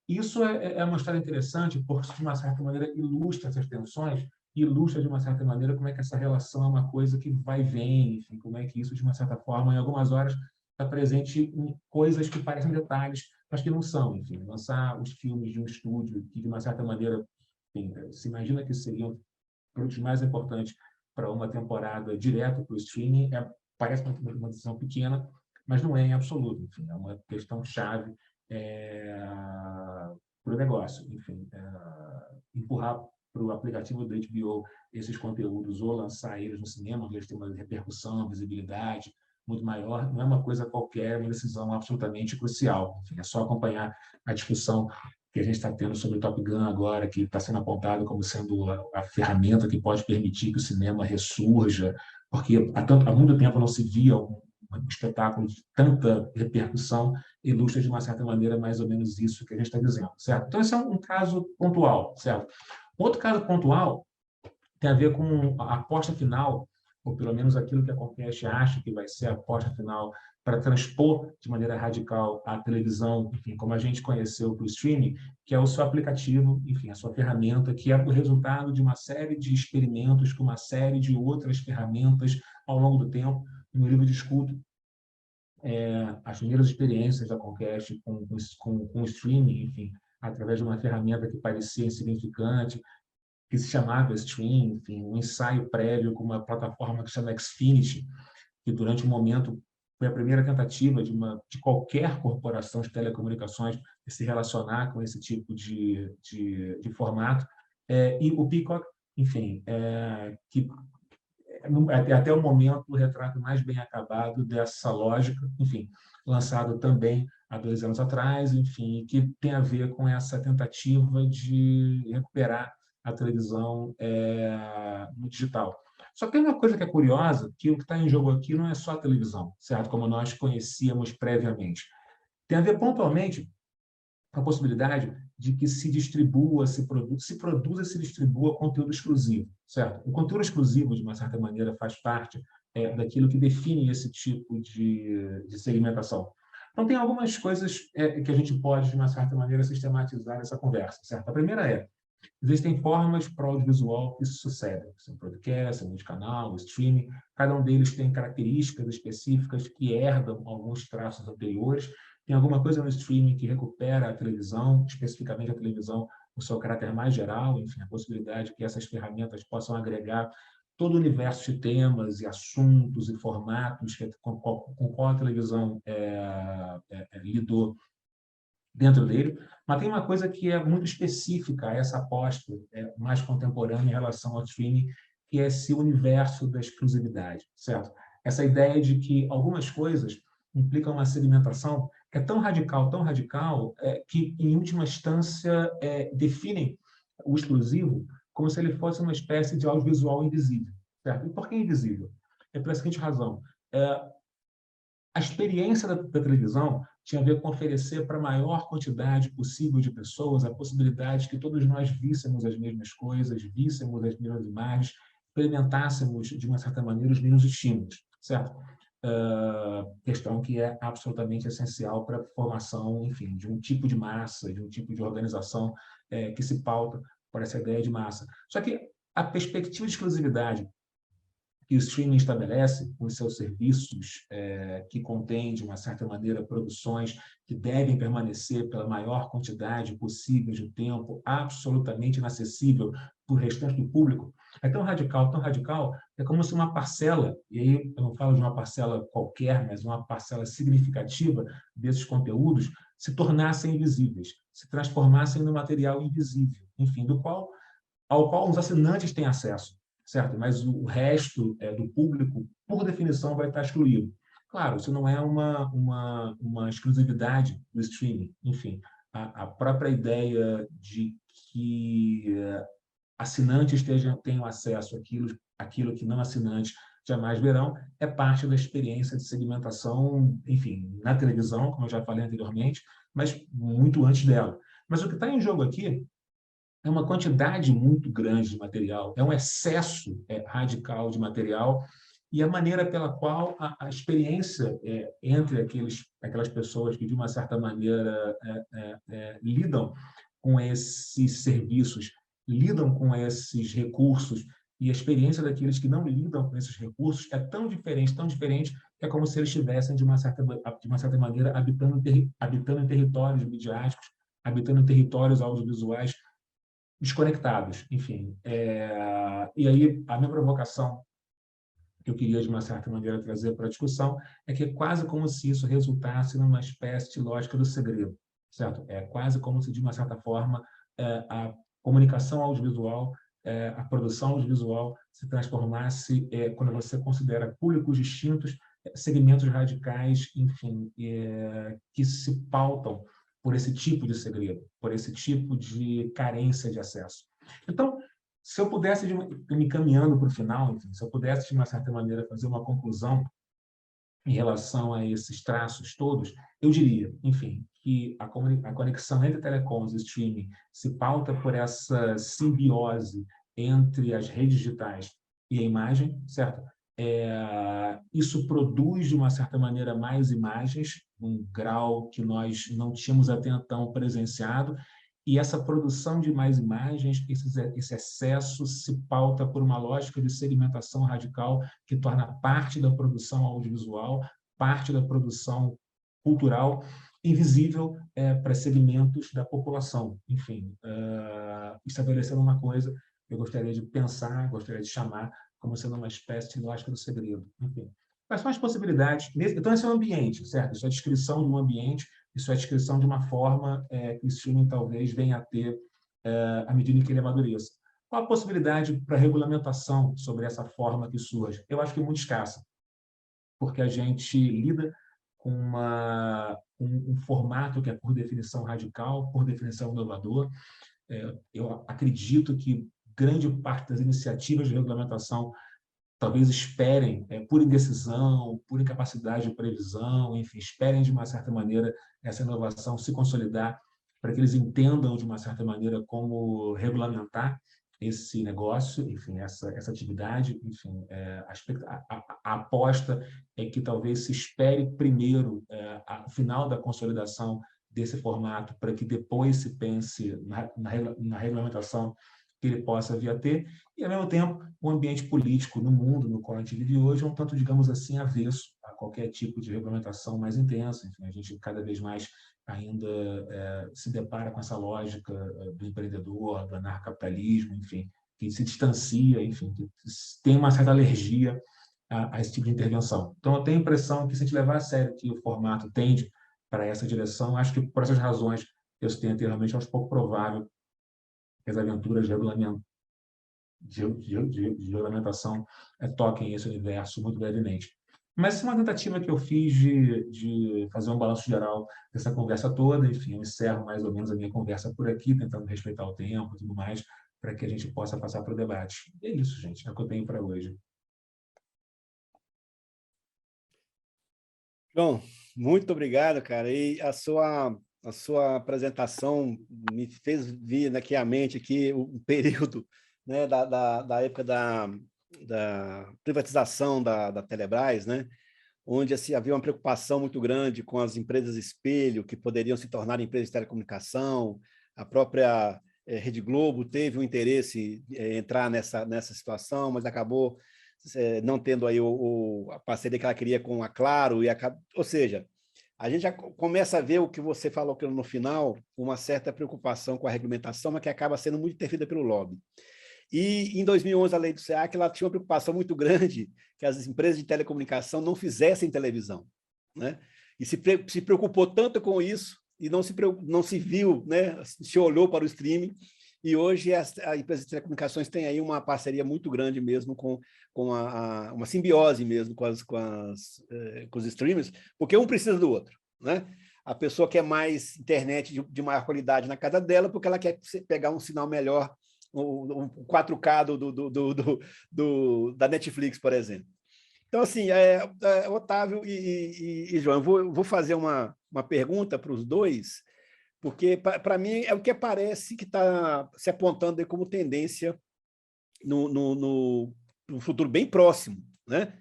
Isso é uma história interessante porque, de uma certa maneira, ilustra essas tensões, ilustra, de uma certa maneira, como é que essa relação é uma coisa que vai e vem, enfim, como é que isso, de uma certa forma, em algumas horas, está presente em coisas que parecem detalhes, mas que não são, enfim, lançar os filmes de um estúdio que, de uma certa maneira, enfim, se imagina que seriam produtos mais importantes para uma temporada direto para o streaming, parece uma decisão pequena, mas não é em absoluto, enfim, é uma questão chave para o negócio, enfim, empurrar para o aplicativo da HBO esses conteúdos ou lançar eles no cinema, eles têm uma repercussão, visibilidade muito maior, não é uma coisa qualquer, é uma decisão absolutamente crucial. Enfim, é só acompanhar a discussão que a gente está tendo sobre o Top Gun agora, que está sendo apontado como sendo a ferramenta que pode permitir que o cinema ressurja, porque há muito tempo não se via um espetáculo de tanta repercussão, ilustra de uma certa maneira mais ou menos isso que a gente está dizendo, certo? Então, esse é um caso pontual, certo? Outro caso pontual tem a ver com a aposta final ou pelo menos aquilo que a Comcast acha que vai ser a aposta final para transpor de maneira radical a televisão, enfim, como a gente conheceu para o streaming, que é o seu aplicativo, enfim, a sua ferramenta, que é o resultado de uma série de experimentos com uma série de outras ferramentas ao longo do tempo. No livro discuto as primeiras experiências da Comcast com o streaming, enfim, através de uma ferramenta que parecia insignificante, que se chamava Stream, enfim, um ensaio prévio com uma plataforma que se chama Xfinity, que durante um momento foi a primeira tentativa de qualquer corporação de telecomunicações de se relacionar com esse tipo de formato. E o Peacock, enfim, que até o momento o retrato mais bem acabado dessa lógica, enfim, lançado também há 2 anos atrás, enfim, que tem a ver com essa tentativa de recuperar a televisão no digital. Só que tem uma coisa que é curiosa, que o que está em jogo aqui não é só a televisão, certo? Como nós conhecíamos previamente. Tem a ver pontualmente com a possibilidade de que se distribua, se produza e se distribua conteúdo exclusivo, certo? O conteúdo exclusivo, de uma certa maneira, faz parte daquilo que define esse tipo de segmentação. Então, tem algumas coisas que a gente pode, de uma certa maneira, sistematizar essa conversa, certo? A primeira existem formas para o audiovisual que se sucedem. São podcast, multicanal, streaming. Cada um deles tem características específicas que herdam alguns traços anteriores. Tem alguma coisa no streaming que recupera a televisão, especificamente a televisão, no seu caráter mais geral, enfim, a possibilidade que essas ferramentas possam agregar todo o universo de temas e assuntos e formatos com qual a televisão lidou dentro dele, mas tem uma coisa que é muito específica a essa aposta mais contemporânea em relação ao streaming, que é esse universo da exclusividade, certo? Essa ideia de que algumas coisas implicam uma segmentação que é tão radical, que, em última instância, definem o exclusivo como se ele fosse uma espécie de audiovisual invisível, certo? E por que invisível? É pela seguinte razão. A experiência da televisão tinha a ver com oferecer para a maior quantidade possível de pessoas a possibilidade que todos nós víssemos as mesmas coisas, víssemos as mesmas imagens, experimentássemos, de uma certa maneira, os mesmos estímulos, certo? Questão que é absolutamente essencial para a formação, enfim, de um tipo de massa, de um tipo de organização que se pauta por essa ideia de massa. Só que a perspectiva de exclusividade que o streaming estabelece com os seus serviços, que contém, de uma certa maneira, produções que devem permanecer pela maior quantidade possível de tempo, absolutamente inacessível para o restante do público, é tão radical, é como se uma parcela, e aí eu não falo de uma parcela qualquer, mas uma parcela significativa desses conteúdos, se tornassem invisíveis, se transformassem no material invisível, enfim, ao qual os assinantes têm acesso, certo? Mas o resto do público, por definição, vai estar excluído. Claro, isso não é uma exclusividade do streaming. Enfim, a própria ideia de que assinantes tenham acesso àquilo que não assinantes jamais verão é parte da experiência de segmentação, enfim, na televisão, como eu já falei anteriormente, mas muito antes dela. Mas o que está em jogo aqui é uma quantidade muito grande de material, é um excesso radical de material, e a maneira pela qual a experiência entre aquelas pessoas que, de uma certa maneira, lidam com esses serviços, lidam com esses recursos, e a experiência daqueles que não lidam com esses recursos é tão diferente, que é como se eles estivessem, de uma certa maneira, habitando em territórios midiáticos, habitando em territórios audiovisuais desconectados, enfim. E aí, a minha provocação que eu queria, de uma certa maneira, trazer para a discussão é que é quase como se isso resultasse numa espécie de lógica do segredo, certo? É quase como se, de uma certa forma, a comunicação audiovisual, a produção audiovisual se transformasse, quando você considera públicos distintos, segmentos radicais, enfim, que se pautam por esse tipo de segredo, por esse tipo de carência de acesso. Então, se eu pudesse, me caminhando para o final, enfim, se eu pudesse, de uma certa maneira, fazer uma conclusão em relação a esses traços todos, eu diria, enfim, que a conexão entre telecoms e streaming se pauta por essa simbiose entre as redes digitais e a imagem, certo? Isso produz, de uma certa maneira, mais imagens, um grau que nós não tínhamos até então presenciado, e essa produção de mais imagens, esse excesso se pauta por uma lógica de segmentação radical que torna parte da produção audiovisual, parte da produção cultural, invisível para segmentos da população. Enfim, estabelecendo uma coisa que eu gostaria de pensar, gostaria de chamar como sendo uma espécie de lógica do segredo. Enfim, quais são as possibilidades? Então, esse é um ambiente, certo? Isso é a descrição de um ambiente, isso é a descrição de uma forma que o streaming talvez venha a ter à medida em que ele amadureça. Qual a possibilidade para regulamentação sobre essa forma que surge? Eu acho que é muito escassa, porque a gente lida com um formato que é, por definição, radical, por definição, inovador. Eu acredito que grande parte das iniciativas de regulamentação talvez esperem, por indecisão, por incapacidade de previsão, enfim, esperem, de uma certa maneira, essa inovação se consolidar, para que eles entendam, de uma certa maneira, como regulamentar esse negócio, enfim, essa atividade. Enfim, a aposta é que talvez se espere primeiro o final da consolidação desse formato, para que depois se pense na regulamentação que ele possa vir a ter, e, ao mesmo tempo, o ambiente político no mundo no qual a gente vive hoje é um tanto, digamos assim, avesso a qualquer tipo de regulamentação mais intensa. Enfim, a gente cada vez mais ainda se depara com essa lógica do empreendedor, do anarcapitalismo, enfim, que se distancia, enfim, que tem uma certa alergia a esse tipo de intervenção. Então, eu tenho a impressão que, se a gente levar a sério que o formato tende para essa direção, acho que, por essas razões que eu citei anteriormente, acho pouco provável que as aventuras de regulamentação toquem esse universo muito brevemente. Mas isso é uma tentativa que eu fiz de fazer um balanço geral dessa conversa toda. Enfim, eu encerro mais ou menos a minha conversa por aqui, tentando respeitar o tempo e tudo mais, para que a gente possa passar para o debate. E é isso, gente, é o que eu tenho para hoje. João, muito obrigado, cara. E a sua apresentação me fez vir aqui à mente aqui o período, né, da época da privatização da Telebrás, né, onde assim, havia uma preocupação muito grande com as empresas espelho, que poderiam se tornar empresas de telecomunicação. A própria Rede Globo teve um interesse em entrar nessa situação, mas acabou não tendo aí a parceria que ela queria com a Claro, ou seja, a gente já começa a ver o que você falou no final, uma certa preocupação com a regulamentação, mas que acaba sendo muito interferida pelo lobby. E, em 2011, a lei do SEAC ela tinha uma preocupação muito grande que as empresas de telecomunicação não fizessem televisão, né? E se preocupou tanto com isso e não se viu, né? Se olhou para o streaming. E hoje a empresa de telecomunicações tem aí uma parceria muito grande mesmo com uma simbiose mesmo com os streamers, porque um precisa do outro, né? A pessoa quer mais internet de maior qualidade na casa dela, porque ela quer pegar um sinal melhor, o 4K da Netflix, por exemplo. Então, assim, Otávio e João, eu vou fazer uma pergunta para os dois, porque, para mim, é o que parece que está se apontando como tendência no futuro bem próximo, né?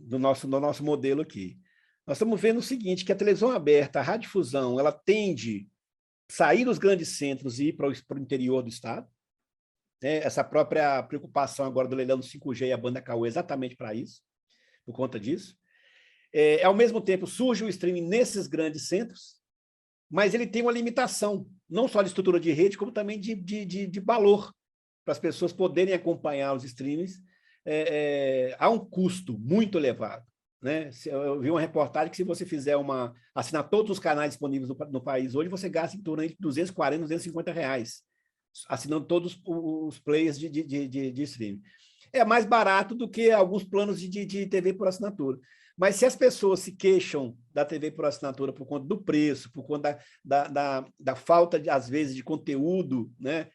Do nosso modelo aqui. Nós estamos vendo o seguinte, que a televisão aberta, a radiodifusão, ela tende a sair dos grandes centros e ir para o interior do estado, né? Essa própria preocupação agora do leilão do 5G e a banda Cauê exatamente para isso, por conta disso. Ao mesmo tempo, surge o streaming nesses grandes centros, mas ele tem uma limitação, não só de estrutura de rede, como também de valor, para as pessoas poderem acompanhar os streamings. Há um custo muito elevado, né? Eu vi uma reportagem que, se você assinar todos os canais disponíveis no país hoje, você gasta em torno de R$240, R$250, assinando todos os players de streaming. É mais barato do que alguns planos de TV por assinatura. Mas se as pessoas se queixam da TV por assinatura por conta do preço, por conta da falta, às vezes, de conteúdo, né,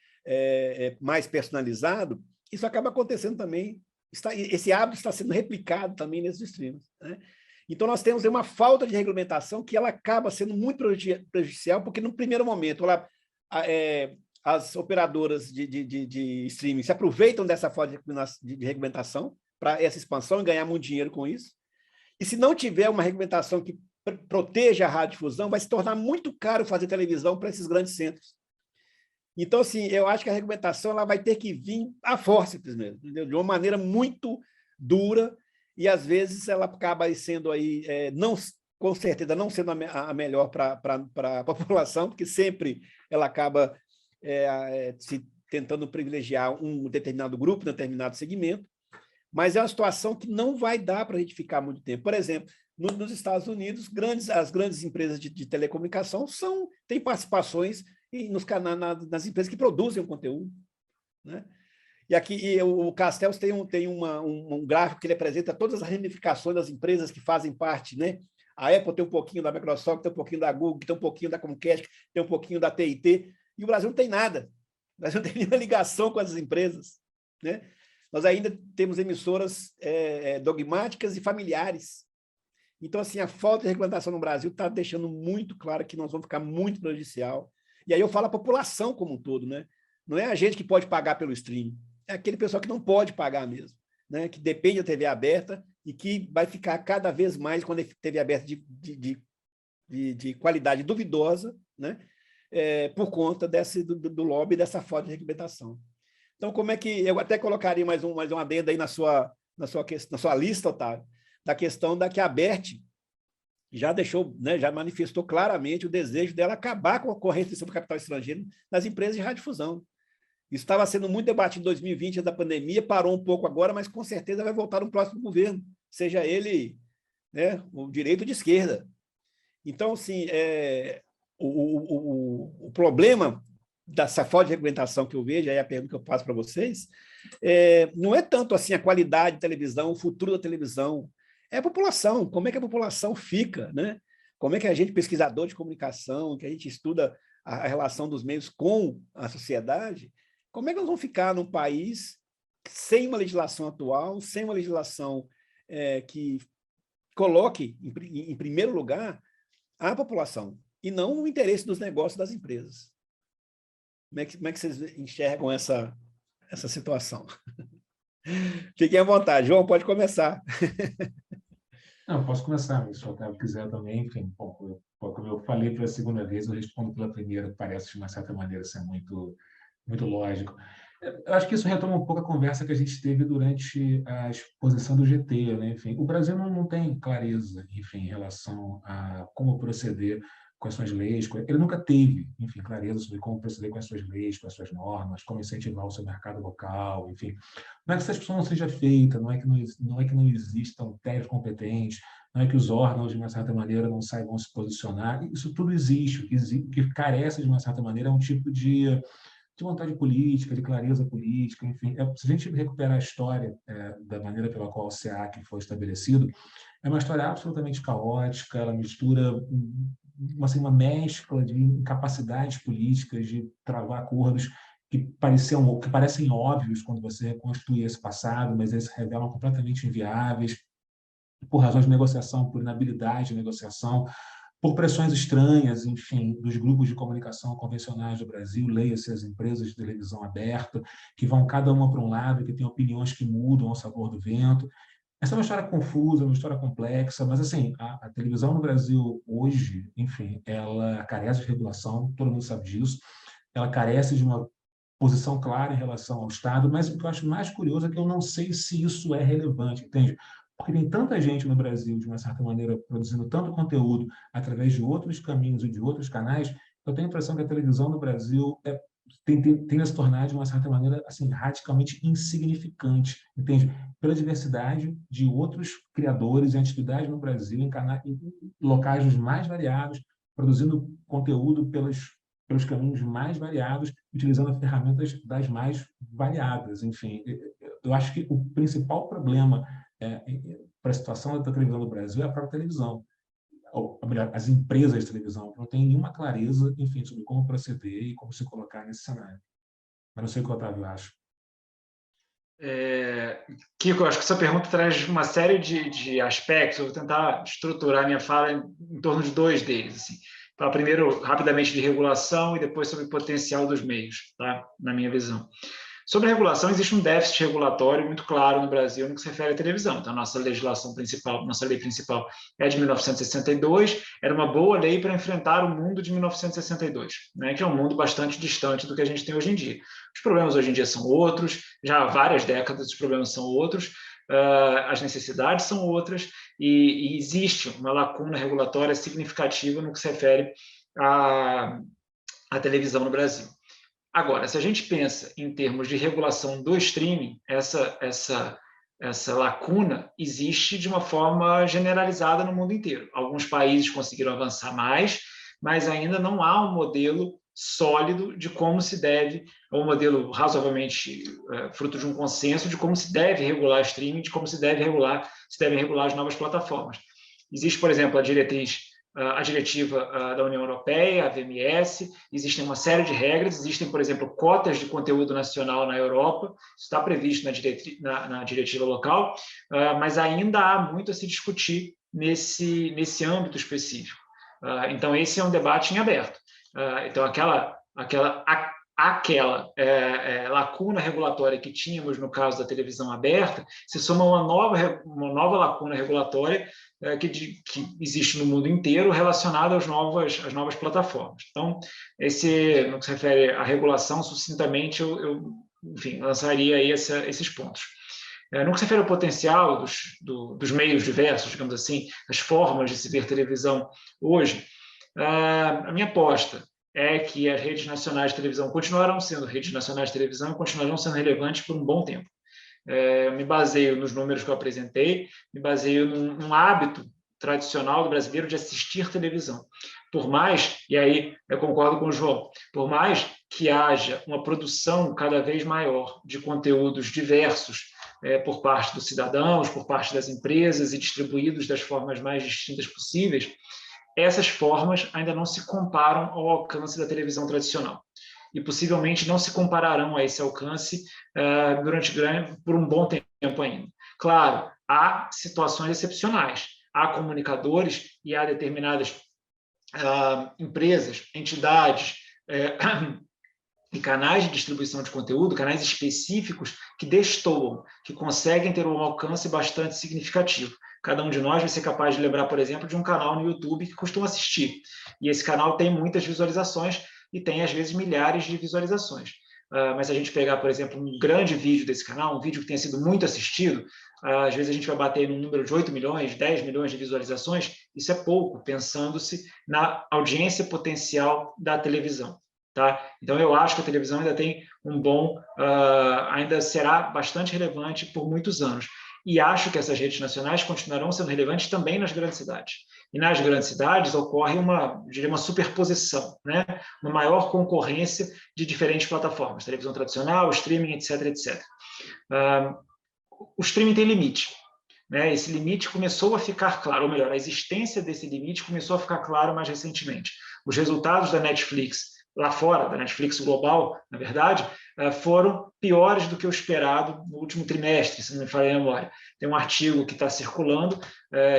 mais personalizado, isso acaba acontecendo também. Esse hábito está sendo replicado também nesses streams, né? Então, nós temos uma falta de regulamentação que ela acaba sendo muito prejudicial, porque, no primeiro momento, as operadoras de streaming se aproveitam dessa falta de regulamentação, para essa expansão e ganhar muito dinheiro com isso. E se não tiver uma regulamentação que proteja a radiodifusão, vai se tornar muito caro fazer televisão para esses grandes centros. Então, assim, eu acho que a regulamentação ela vai ter que vir a forceps mesmo, entendeu? De uma maneira muito dura, e às vezes ela acaba sendo aí, não, com certeza, não sendo a melhor para a população, porque sempre ela acaba se tentando privilegiar um determinado grupo, um determinado segmento, mas é uma situação que não vai dar para a gente ficar muito tempo. Por exemplo, nos Estados Unidos, as grandes empresas de telecomunicação têm participações nas empresas que produzem o conteúdo, né? E aqui o Castells tem um gráfico que ele apresenta todas as ramificações das empresas que fazem parte, né? A Apple tem um pouquinho da Microsoft, tem um pouquinho da Google, tem um pouquinho da Comcast, tem um pouquinho da TIT, e o Brasil não tem nada. O Brasil não tem nenhuma ligação com essas empresas, né? Nós ainda temos emissoras dogmáticas e familiares. Então, assim, a falta de regulamentação no Brasil está deixando muito claro que nós vamos ficar muito prejudicial. E aí eu falo a população como um todo, né? Não é a gente que pode pagar pelo streaming, é aquele pessoal que não pode pagar mesmo, né? Que depende da TV aberta e que vai ficar cada vez mais quando a TV aberta de qualidade duvidosa, né? Por conta do lobby, dessa falta de regulamentação. Então, como é que... Eu até colocaria mais um adendo aí na sua lista, Otávio, da questão da que a ABERT já deixou, né, já manifestou claramente o desejo dela acabar com a corrente sobre capital estrangeiro nas empresas de radiodifusão. Isso estava sendo muito debatido em 2020, da pandemia, parou um pouco agora, mas com certeza vai voltar no próximo governo, seja ele, né, o direito ou de esquerda. Então, assim, o problema dessa falta de regulamentação que eu vejo, aí a pergunta que eu faço para vocês, não é tanto assim a qualidade da televisão, o futuro da televisão, é a população, como é que a população fica, né? Como é que a gente, pesquisador de comunicação, que a gente estuda a relação dos meios com a sociedade, como é que nós vamos ficar num país sem uma legislação atual, sem uma legislação que coloque em primeiro lugar a população e não o interesse dos negócios das empresas? Como é que vocês enxergam essa situação? Fiquem à vontade. João, pode começar. Não, posso começar, se o Otávio quiser também. Enfim, como eu falei pela segunda vez, eu respondo pela primeira, que parece, de uma certa maneira, ser muito, muito lógico. Eu acho que isso retoma um pouco a conversa que a gente teve durante a exposição do GT, né? Enfim, o Brasil não tem clareza, enfim, em relação a como proceder com as suas leis. Ele nunca teve, enfim, clareza sobre como proceder com as suas leis, com as suas normas, como incentivar o seu mercado local, enfim. Não é que essa discussão não seja feita, não é que não existam técnicos competentes, não é que os órgãos, de uma certa maneira, não saibam se posicionar. Isso tudo existe. O que carece, de uma certa maneira, é um tipo de vontade política, de clareza política, enfim. Se a gente recuperar a história da maneira pela qual o SEAC foi estabelecido, é uma história absolutamente caótica, ela mistura uma mescla de incapacidades políticas de travar acordos que parecem óbvios quando você reconstrui esse passado, mas eles se revelam completamente inviáveis, por razões de negociação, por inabilidade de negociação, por pressões estranhas, enfim, dos grupos de comunicação convencionais do Brasil, leia-se as empresas de televisão aberta, que vão cada uma para um lado, que têm opiniões que mudam ao sabor do vento. Essa é uma história confusa, uma história complexa, mas assim, a televisão no Brasil hoje, enfim, ela carece de regulação, todo mundo sabe disso, ela carece de uma posição clara em relação ao Estado, mas o que eu acho mais curioso é que eu não sei se isso é relevante, entende? Porque tem tanta gente no Brasil, de uma certa maneira, produzindo tanto conteúdo através de outros caminhos e de outros canais, eu tenho a impressão que a televisão no Brasil tem a se tornar, de uma certa maneira, assim, radicalmente insignificante, entende? Pela diversidade de outros criadores e atividades no Brasil, em locais os mais variados, produzindo conteúdo pelos caminhos mais variados, utilizando ferramentas das mais variadas. Enfim, eu acho que o principal problema para a situação da televisão no Brasil é a própria televisão. Ou melhor, as empresas de televisão não têm nenhuma clareza, enfim, sobre como proceder e como se colocar nesse cenário. Mas não sei o que o Otávio acha. Kiko, eu acho que essa pergunta traz uma série de aspectos. Eu vou tentar estruturar minha fala em torno de dois deles. Assim. Falar primeiro, rapidamente, de regulação e depois sobre o potencial dos meios, tá? Na minha visão. Sobre a regulação, existe um déficit regulatório muito claro no Brasil no que se refere à televisão. Então, a nossa legislação principal, nossa lei principal é de 1962, era uma boa lei para enfrentar o mundo de 1962, né, que é um mundo bastante distante do que a gente tem hoje em dia. Os problemas hoje em dia são outros, já há várias décadas os problemas são outros, as necessidades são outras, e existe uma lacuna regulatória significativa no que se refere à televisão no Brasil. Agora, se a gente pensa em termos de regulação do streaming, essa lacuna existe de uma forma generalizada no mundo inteiro. Alguns países conseguiram avançar mais, mas ainda não há um modelo sólido de como se deve, um modelo razoavelmente fruto de um consenso de como se deve regular streaming, de como se devem regular as novas plataformas. Existe, por exemplo, a diretiva da União Europeia, a VMS, existem uma série de regras, existem, por exemplo, cotas de conteúdo nacional na Europa, isso está previsto na diretiva local, mas ainda há muito a se discutir nesse âmbito específico. Então, esse é um debate em aberto. Então, aquela lacuna regulatória que tínhamos no caso da televisão aberta, se soma uma nova lacuna regulatória que existe no mundo inteiro relacionada às novas plataformas. Então, no que se refere à regulação, sucintamente, eu lançaria aí esses pontos. No que se refere ao potencial dos meios diversos, digamos assim, as formas de se ver televisão hoje, a minha aposta é que as redes nacionais de televisão continuarão sendo redes nacionais de televisão e continuarão sendo relevantes por um bom tempo. Eu me baseio nos números que eu apresentei, me baseio num hábito tradicional do brasileiro de assistir televisão. Por mais, e aí eu concordo com o João, por mais que haja uma produção cada vez maior de conteúdos diversos por parte dos cidadãos, por parte das empresas e distribuídos das formas mais distintas possíveis, essas formas ainda não se comparam ao alcance da televisão tradicional. E possivelmente não se compararão a esse alcance por um bom tempo ainda. Claro, há situações excepcionais. Há comunicadores e há determinadas empresas, entidades e canais de distribuição de conteúdo, canais específicos que destoam, que conseguem ter um alcance bastante significativo. Cada um de nós vai ser capaz de lembrar, por exemplo, de um canal no YouTube que costuma assistir. E esse canal tem muitas visualizações e tem, às vezes, milhares de visualizações. Mas se a gente pegar, por exemplo, um grande vídeo desse canal, um vídeo que tenha sido muito assistido, às vezes a gente vai bater num número de 8 milhões, 10 milhões de visualizações, isso é pouco, pensando-se na audiência potencial da televisão. Tá? Então, eu acho que a televisão ainda tem ainda será bastante relevante por muitos anos. E acho que essas redes nacionais continuarão sendo relevantes também nas grandes cidades. E nas grandes cidades ocorre uma superposição, né? Uma maior concorrência de diferentes plataformas, televisão tradicional, streaming, etc, etc. O streaming tem limite, né? Esse limite começou a ficar claro, ou melhor, a existência desse limite começou a ficar claro mais recentemente. Os resultados da Netflix lá fora, da Netflix global, na verdade, foram piores do que o esperado no último trimestre, se não me falha a memória. Tem um artigo que está circulando,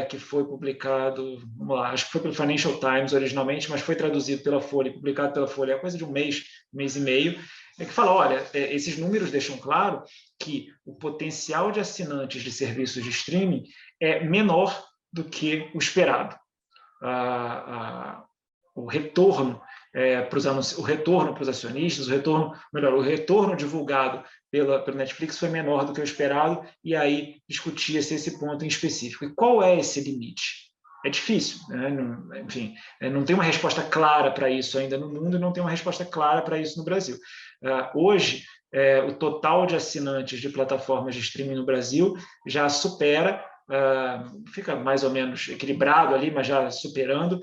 que foi publicado, vamos lá, acho que foi pelo Financial Times originalmente, mas foi traduzido pela Folha, publicado pela Folha há coisa de um mês e meio, que fala, olha, esses números deixam claro que o potencial de assinantes de serviços de streaming é menor do que o esperado. O retorno para os acionistas, o retorno divulgado pela Netflix foi menor do que o esperado, e aí discutia-se esse ponto em específico. E qual é esse limite? É difícil, né? Enfim, não tem uma resposta clara para isso ainda no mundo e não tem uma resposta clara para isso no Brasil. Hoje, o total de assinantes de plataformas de streaming no Brasil já supera, fica mais ou menos equilibrado ali, mas já superando,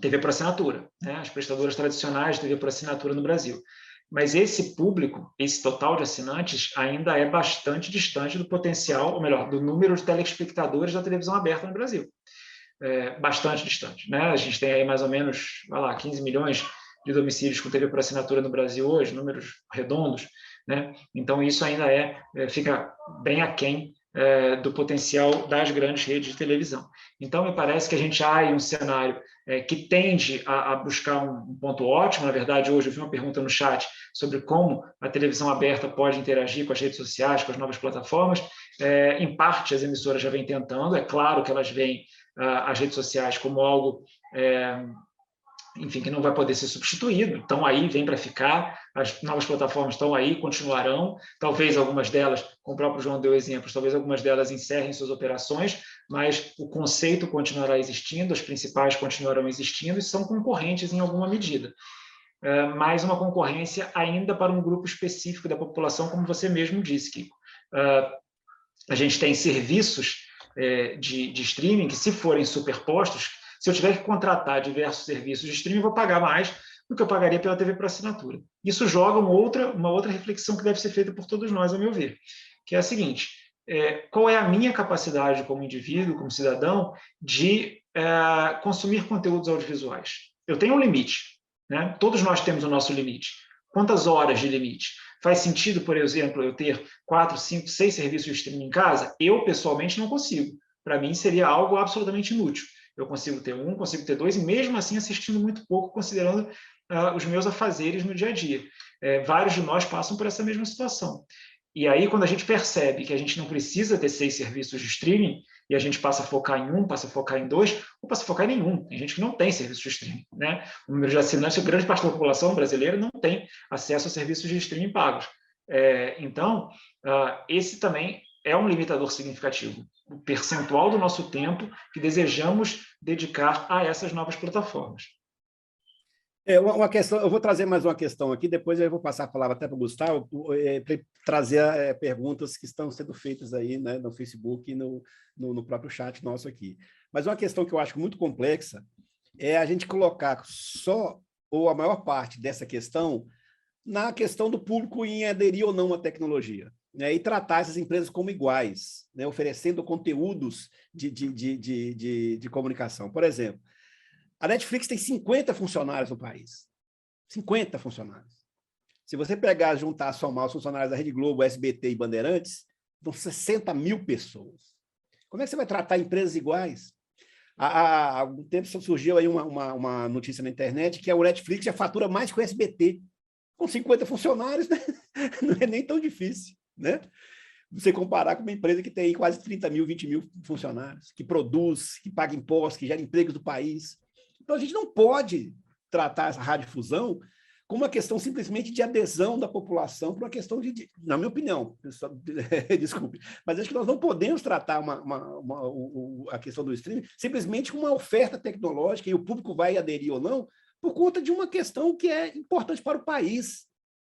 TV por assinatura, né? As prestadoras tradicionais de TV por assinatura no Brasil. Mas esse público, esse total de assinantes, ainda é bastante distante do potencial, ou melhor, do número de telespectadores da televisão aberta no Brasil. Bastante distante, né? A gente tem aí mais ou menos, 15 milhões de domicílios com TV por assinatura no Brasil hoje, números redondos, né? Então isso ainda fica bem aquém do potencial das grandes redes de televisão. Então, me parece que a gente há aí um cenário que tende a buscar um ponto ótimo. Na verdade, hoje eu vi uma pergunta no chat sobre como a televisão aberta pode interagir com as redes sociais, com as novas plataformas. Em parte, as emissoras já vêm tentando. É claro que elas veem as redes sociais como algo... enfim, que não vai poder ser substituído, estão aí, vem para ficar, as novas plataformas estão aí, continuarão, talvez algumas delas, como o próprio João deu exemplos, talvez algumas delas encerrem suas operações, mas o conceito continuará existindo, as principais continuarão existindo e são concorrentes em alguma medida. Mas uma concorrência ainda para um grupo específico da população, como você mesmo disse, Kiko. A gente tem serviços de streaming que, se forem superpostos, se eu tiver que contratar diversos serviços de streaming, eu vou pagar mais do que eu pagaria pela TV por assinatura. Isso joga uma outra reflexão que deve ser feita por todos nós, a meu ver, que é a seguinte: qual é a minha capacidade como indivíduo, como cidadão, de consumir conteúdos audiovisuais? Eu tenho um limite, né? Todos nós temos o nosso limite. Quantas horas de limite? Faz sentido, por exemplo, eu ter 4, 5, 6 serviços de streaming em casa? Eu, pessoalmente, não consigo. Para mim, seria algo absolutamente inútil. Eu consigo ter 1, consigo ter 2, e mesmo assim assistindo muito pouco, considerando os meus afazeres no dia a dia. Vários de nós passam por essa mesma situação. E aí, quando a gente percebe que a gente não precisa ter 6 serviços de streaming, e a gente passa a focar em 1, passa a focar em 2, ou passa a focar em nenhum. Tem gente que não tem serviço de streaming, né? O número de assinantes, grande parte da população brasileira não tem acesso a serviços de streaming pagos. Então, esse também é um limitador significativo. O percentual do nosso tempo que desejamos dedicar a essas novas plataformas. Uma questão, eu vou trazer mais uma questão aqui, depois eu vou passar a palavra até para o Gustavo, para trazer perguntas que estão sendo feitas aí, né, no Facebook e no próprio chat nosso aqui. Mas uma questão que eu acho muito complexa é a gente colocar só, ou a maior parte dessa questão, na questão do público em aderir ou não à tecnologia, né, e tratar essas empresas como iguais, né, oferecendo conteúdos de comunicação. Por exemplo, a Netflix tem 50 funcionários no país. 50 funcionários. Se você pegar, juntar, somar os funcionários da Rede Globo, SBT e Bandeirantes, são 60 mil pessoas. Como é que você vai tratar empresas iguais? Há algum tempo surgiu aí uma notícia na internet que a Netflix já fatura mais que o SBT. Com 50 funcionários, né? Não é nem tão difícil, né? Você comparar com uma empresa que tem quase 30 mil, 20 mil funcionários, que produz, que paga impostos, que gera empregos do país. Então, a gente não pode tratar essa radiodifusão como uma questão simplesmente de adesão da população para uma questão na minha opinião, desculpe, mas acho que nós não podemos tratar a questão do streaming simplesmente como uma oferta tecnológica e o público vai aderir ou não por conta de uma questão que é importante para o país,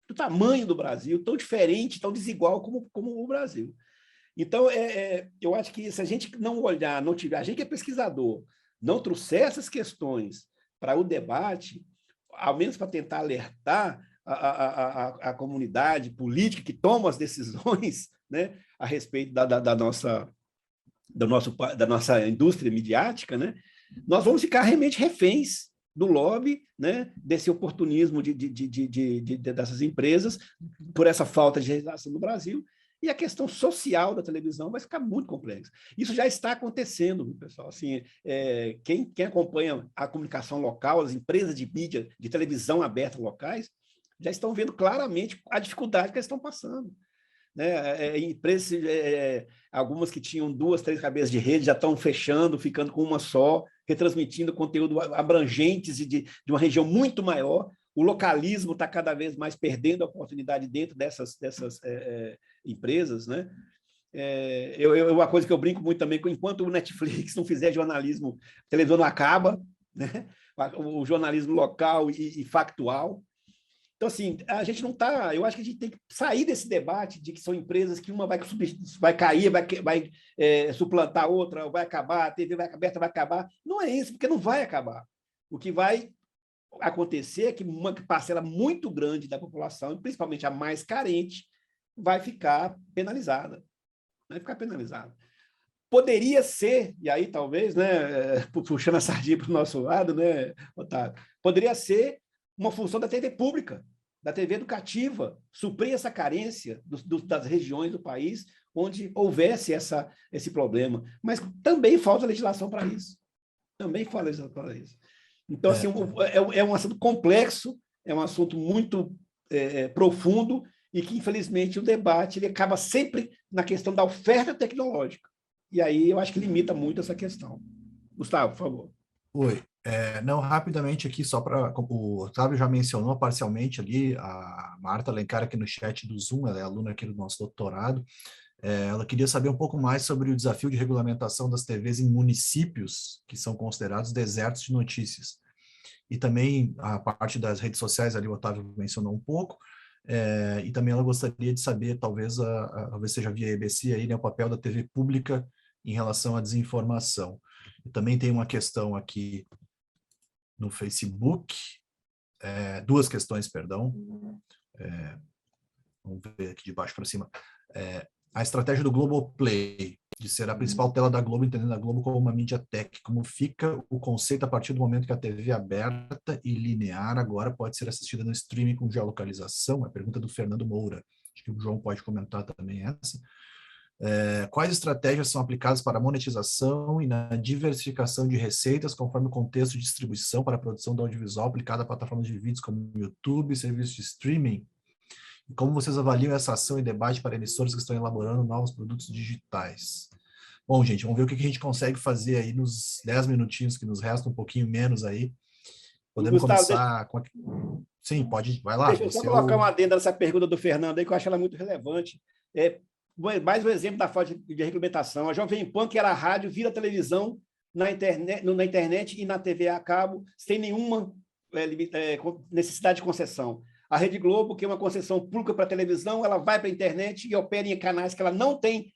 do tamanho do Brasil, tão diferente, tão desigual como o Brasil. Então, eu acho que se a gente não olhar, não tiver, a gente que é pesquisador, não trouxer essas questões para o debate, ao menos para tentar alertar a comunidade política que toma as decisões, né, a respeito da nossa indústria midiática, né, nós vamos ficar realmente reféns do lobby, né, desse oportunismo dessas empresas, por essa falta de legislação no Brasil. E a questão social da televisão vai ficar muito complexa. Isso já está acontecendo, pessoal. Assim, quem acompanha a comunicação local, as empresas de mídia, de televisão aberta locais, já estão vendo claramente a dificuldade que eles estão passando. Né? Empresas, algumas que tinham 2, 3 cabeças de rede já estão fechando, ficando com uma só, retransmitindo conteúdo abrangentes de uma região muito maior. O localismo está cada vez mais perdendo a oportunidade dentro dessas empresas, né? Uma coisa que eu brinco muito também, enquanto o Netflix não fizer jornalismo, a televisão não acaba, né? O jornalismo local e factual. Então, assim, a gente não está... Eu acho que a gente tem que sair desse debate de que são empresas que uma vai cair, vai suplantar outra, vai acabar, a TV aberta vai acabar. Não é isso, porque não vai acabar. O que vai acontecer é que uma parcela muito grande da população, principalmente a mais carente, vai ficar penalizada. Vai ficar penalizada. Poderia ser, e aí talvez, né, puxando a sardinha para o nosso lado, né, Otávio, poderia ser uma função da TV pública, da TV educativa, suprir essa carência das regiões do país onde houvesse esse problema. Mas também falta legislação para isso. Também falta legislação para isso. Então, assim, é um assunto complexo, é um assunto muito profundo e que, infelizmente, o debate ele acaba sempre na questão da oferta tecnológica. E aí eu acho que limita muito essa questão. Gustavo, por favor. Oi. Não, rapidamente aqui, só para... O Otávio já mencionou parcialmente ali, a Marta Alencar aqui no chat do Zoom, ela é aluna aqui do nosso doutorado, ela queria saber um pouco mais sobre o desafio de regulamentação das TVs em municípios que são considerados desertos de notícias. E também a parte das redes sociais, ali o Otávio mencionou um pouco, e também ela gostaria de saber, talvez seja via EBC aí, né, o papel da TV pública em relação à desinformação. E também tem uma questão aqui no Facebook, duas questões, perdão. Vamos ver aqui de baixo para cima. A estratégia do Globoplay, de ser a principal tela da Globo, entendendo a Globo como uma mídia tech. Como fica o conceito a partir do momento que a TV aberta e linear agora pode ser assistida no streaming com geolocalização? É a pergunta do Fernando Moura. Acho que o João pode comentar também essa. Quais estratégias são aplicadas para a monetização e na diversificação de receitas conforme o contexto de distribuição para a produção do audiovisual aplicada a plataformas de vídeos como YouTube e serviços de streaming? E como vocês avaliam essa ação e debate para emissoras que estão elaborando novos produtos digitais? Bom, gente, vamos ver o que a gente consegue fazer aí nos 10 minutinhos que nos restam, um pouquinho menos aí. Podemos Gustavo, começar com... Sim, pode, vai lá. Deixa eu só colocar uma adenda nessa pergunta do Fernando aí, que eu acho ela muito relevante. Mais um exemplo da falta de regulamentação. A Jovem Pan, que era rádio, vira televisão na internet e na TV a cabo, sem nenhuma necessidade de concessão. A Rede Globo, que é uma concessão pública para televisão, ela vai para a internet e opera em canais que ela não tem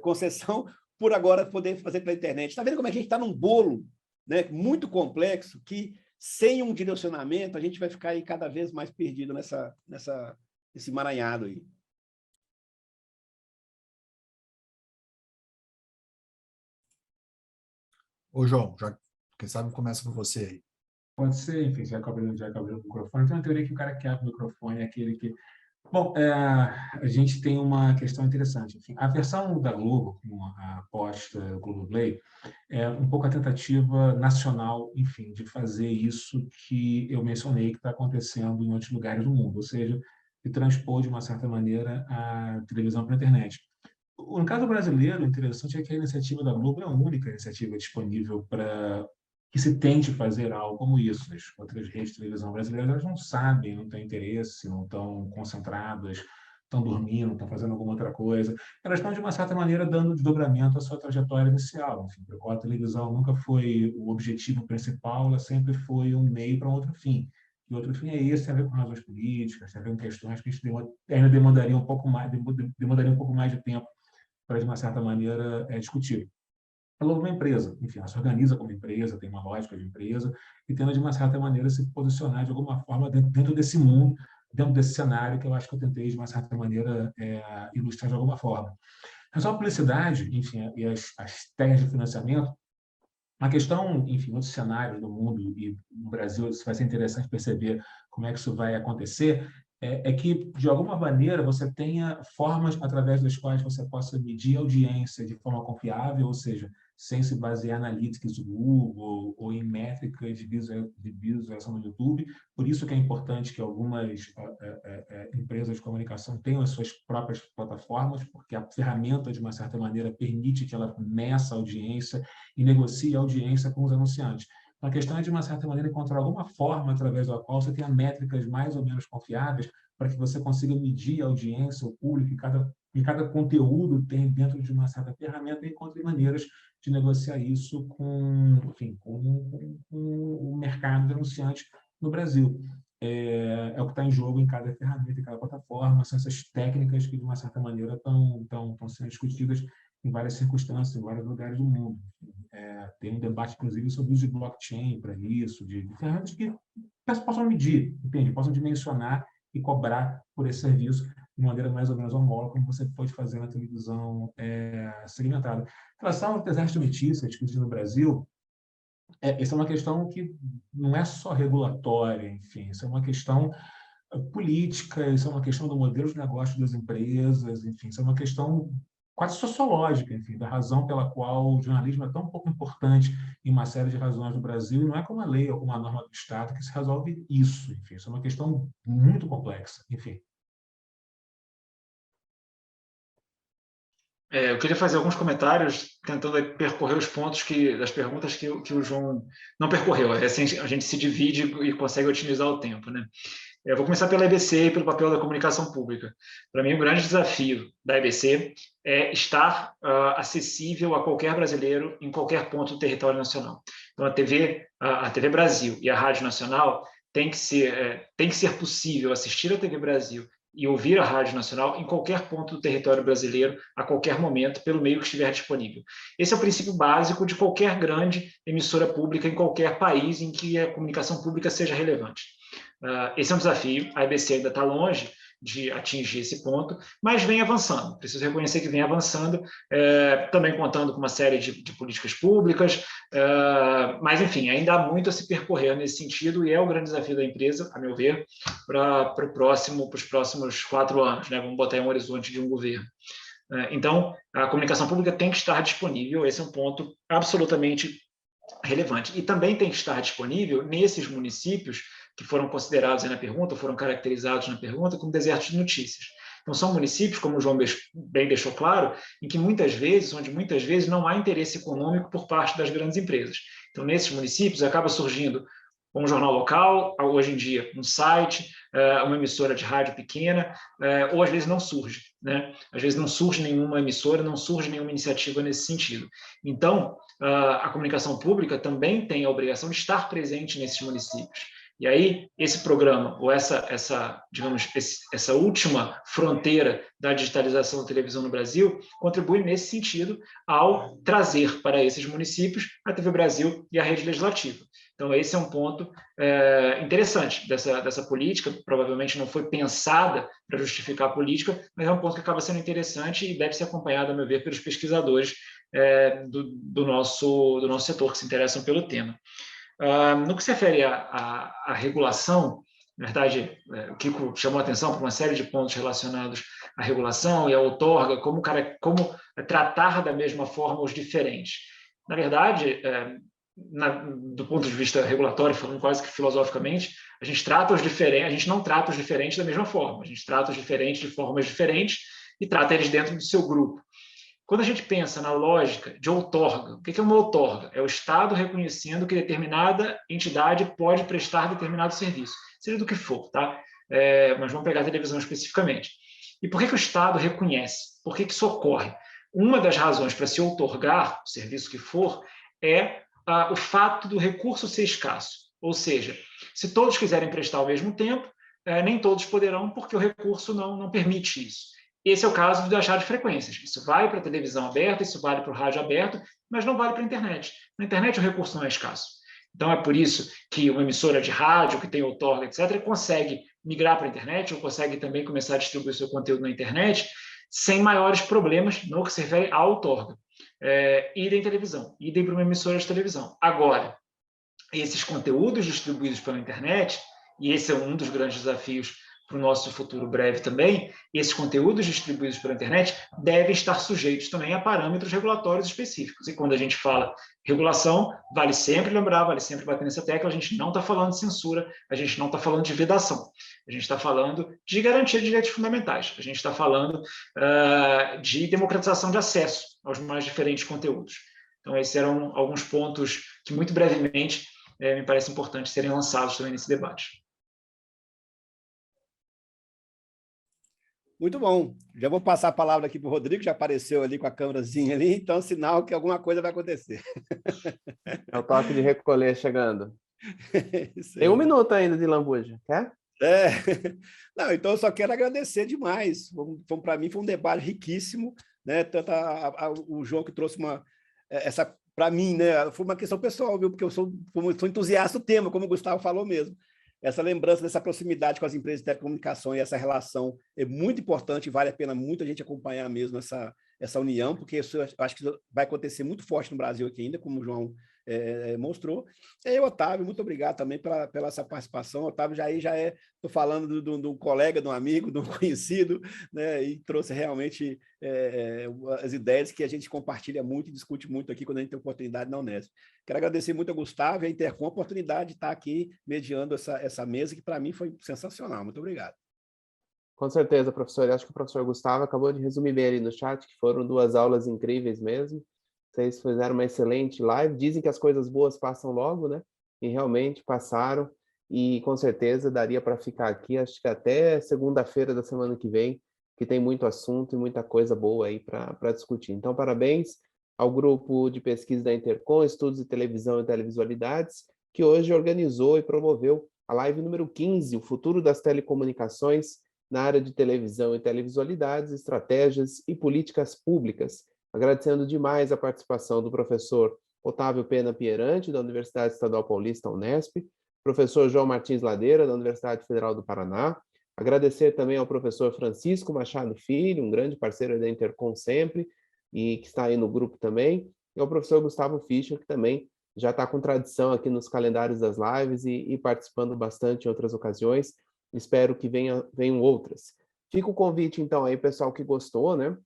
concessão, por agora poder fazer pela internet. Está vendo como é que a gente está num bolo, né, muito complexo, que sem um direcionamento a gente vai ficar aí cada vez mais perdido nesse emaranhado aí. Ô, João, quem sabe começa por você aí. Pode ser, enfim, já abriu o microfone. Então, a teoria que o cara que abre o microfone é aquele que... Bom, a gente tem uma questão interessante. Enfim, a versão da Globo, com a aposta Globoplay, é um pouco a tentativa nacional, enfim, de fazer isso que eu mencionei que está acontecendo em outros lugares do mundo, ou seja, de transpor, de uma certa maneira, a televisão para a internet. No caso brasileiro, o interessante é que a iniciativa da Globo é a única iniciativa disponível para que se tente fazer algo como isso. As outras redes de televisão brasileiras elas não sabem, não têm interesse, não estão concentradas, estão dormindo, estão fazendo alguma outra coisa. Elas estão, de uma certa maneira, dando desdobramento à sua trajetória inicial. Enfim, a televisão nunca foi o objetivo principal, ela sempre foi um meio para um outro fim. E outro fim é esse, tem a ver com razões políticas, tem a ver com questões que a gente ainda demandaria um pouco mais de tempo para, de uma certa maneira, discutir. A Globo é uma empresa, enfim, ela se organiza como empresa, tem uma lógica de empresa e tenta, de uma certa maneira, se posicionar de alguma forma dentro desse mundo, dentro desse cenário que eu acho que eu tentei, de uma certa maneira, ilustrar de alguma forma. Mas a publicidade, enfim, e as técnicas de financiamento, a questão, enfim, em outros cenários do mundo e no Brasil, isso vai ser interessante perceber como é que isso vai acontecer, é que, de alguma maneira, você tenha formas através das quais você possa medir a audiência de forma confiável, ou seja, sem se basear em analytics do Google ou em métricas de visualização no YouTube. Por isso que é importante que algumas empresas de comunicação tenham as suas próprias plataformas, porque a ferramenta, de uma certa maneira, permite que ela meça a audiência e negocie a audiência com os anunciantes. A questão é, de uma certa maneira, encontrar alguma forma através da qual você tenha métricas mais ou menos confiáveis para que você consiga medir a audiência, o público, e cada conteúdo tem dentro de uma certa ferramenta e encontre maneiras de negociar isso com o mercado de anunciantes no Brasil. É o que está em jogo em cada ferramenta, em cada plataforma, são essas técnicas que, de uma certa maneira, estão sendo discutidas em várias circunstâncias, em vários lugares do mundo. Tem um debate, inclusive, sobre o uso de blockchain para isso, de ferramentas que possam medir, entende? Possam dimensionar e cobrar por esse serviço de maneira mais ou menos homóloga, como você pode fazer na televisão segmentada. Em relação ao deserto de notícias discutido no Brasil, essa é uma questão que não é só regulatória, enfim, isso é uma questão política, isso é uma questão do modelo de negócio das empresas, enfim, isso é uma questão quase sociológica, enfim, da razão pela qual o jornalismo é tão pouco importante em uma série de razões no Brasil, e não é com uma lei ou com uma norma do Estado que se resolve isso, enfim, isso é uma questão muito complexa, enfim. Eu queria fazer alguns comentários tentando percorrer os pontos das perguntas que o João não percorreu. Assim a gente se divide e consegue otimizar o tempo, né? Eu vou começar pela EBC e pelo papel da comunicação pública. Para mim, o grande desafio da EBC é estar acessível a qualquer brasileiro em qualquer ponto do território nacional. Então, a TV Brasil e a Rádio Nacional tem que ser possível assistir a TV Brasil e ouvir a Rádio Nacional em qualquer ponto do território brasileiro, a qualquer momento, pelo meio que estiver disponível. Esse é o princípio básico de qualquer grande emissora pública em qualquer país em que a comunicação pública seja relevante. Esse é um desafio, a EBC ainda está longe de atingir esse ponto, mas vem avançando. Preciso reconhecer que vem avançando, também contando com uma série de políticas públicas, mas, enfim, ainda há muito a se percorrer nesse sentido e é o grande desafio da empresa, a meu ver, para os próximos 4 anos, né? Vamos botar aí um horizonte de um governo. Então, a comunicação pública tem que estar disponível, esse é um ponto absolutamente relevante. E também tem que estar disponível nesses municípios que foram considerados aí na pergunta, foram caracterizados na pergunta como desertos de notícias. Então, são municípios, como o João bem deixou claro, onde muitas vezes não há interesse econômico por parte das grandes empresas. Então, nesses municípios, acaba surgindo um jornal local, hoje em dia um site, uma emissora de rádio pequena, ou às vezes não surge, né? Às vezes não surge nenhuma emissora, não surge nenhuma iniciativa nesse sentido. Então, a comunicação pública também tem a obrigação de estar presente nesses municípios. E aí, esse programa, ou essa última fronteira da digitalização da televisão no Brasil, contribui nesse sentido ao trazer para esses municípios a TV Brasil e a rede legislativa. Então, esse é um ponto interessante dessa política, provavelmente não foi pensada para justificar a política, mas é um ponto que acaba sendo interessante e deve ser acompanhado, a meu ver, pelos pesquisadores do nosso setor, que se interessam pelo tema. No que se refere à regulação, na verdade, o Kiko chamou a atenção para uma série de pontos relacionados à regulação e à outorga, como tratar da mesma forma os diferentes. Na verdade, do ponto de vista regulatório, falando quase que filosoficamente, a gente não trata os diferentes da mesma forma, a gente trata os diferentes de formas diferentes e trata eles dentro do seu grupo. Quando a gente pensa na lógica de outorga, o que é uma outorga? É o Estado reconhecendo que determinada entidade pode prestar determinado serviço, seja do que for, tá? Mas vamos pegar a televisão especificamente. E por que o Estado reconhece? Por que isso ocorre? Uma das razões para se outorgar o serviço que for é o fato do recurso ser escasso. Ou seja, se todos quiserem prestar ao mesmo tempo, nem todos poderão, porque o recurso não permite isso. Esse é o caso das radiofrequências. Isso vale para a televisão aberta, isso vale para o rádio aberto, mas não vale para a internet. Na internet o recurso não é escasso. Então é por isso que uma emissora de rádio que tem outorga, etc., consegue migrar para a internet ou consegue também começar a distribuir seu conteúdo na internet sem maiores problemas no que se refere à outorga. Idem televisão, idem para uma emissora de televisão. Agora, esses conteúdos distribuídos pela internet, e esse é um dos grandes desafios para o nosso futuro breve também, esses conteúdos distribuídos pela internet devem estar sujeitos também a parâmetros regulatórios específicos. E quando a gente fala regulação, vale sempre lembrar, vale sempre bater nessa tecla, a gente não está falando de censura, a gente não está falando de vedação, a gente está falando de garantia de direitos fundamentais, a gente está falando de democratização de acesso aos mais diferentes conteúdos. Então, esses eram alguns pontos que, muito brevemente, me parece importante serem lançados também nesse debate. Muito bom. Já vou passar a palavra aqui para o Rodrigo, já apareceu ali com a câmerazinha ali, então sinal que alguma coisa vai acontecer. É o toque de recolher chegando. Tem 1 minuto ainda de lambuja, quer? Não, então eu só quero agradecer demais. Para mim foi um debate riquíssimo, né? Tanto o João que trouxe essa para mim, né? Foi uma questão pessoal, viu? Porque eu sou entusiasta do tema, como o Gustavo falou mesmo. Essa lembrança dessa proximidade com as empresas de telecomunicação e essa relação é muito importante, vale a pena muito a gente acompanhar mesmo essa união, porque isso eu acho que vai acontecer muito forte no Brasil aqui ainda, como o João mostrou. E aí, Otávio, muito obrigado também pela essa participação. Otávio já estou falando de um colega, de um amigo, de um conhecido, né? E trouxe realmente as ideias que a gente compartilha muito e discute muito aqui quando a gente tem oportunidade na Unesp. Quero agradecer muito a Gustavo e a Intercom a oportunidade de estar aqui mediando essa mesa, que para mim foi sensacional. Muito obrigado. Com certeza, professor. Eu acho que o professor Gustavo acabou de resumir bem ali no chat, que foram 2 aulas incríveis mesmo. Vocês fizeram uma excelente live. Dizem que as coisas boas passam logo, né? E realmente passaram. E com certeza daria para ficar aqui, acho que até segunda-feira da semana que vem, que tem muito assunto e muita coisa boa aí para discutir. Então, parabéns ao grupo de pesquisa da Intercom, Estudos de Televisão e Televisualidades, que hoje organizou e promoveu a live número 15, o futuro das telecomunicações na área de televisão e televisualidades, estratégias e políticas públicas. Agradecendo demais a participação do professor Otávio Pena Pierante, da Universidade Estadual Paulista, Unesp, professor João Martins Ladeira, da Universidade Federal do Paraná. Agradecer também ao professor Francisco Machado Filho, um grande parceiro da Intercom sempre, e que está aí no grupo também, e ao professor Gustavo Fischer, que também já está com tradição aqui nos calendários das lives e participando bastante em outras ocasiões. Espero que venham outras. Fica o convite, então, aí, pessoal que gostou, né?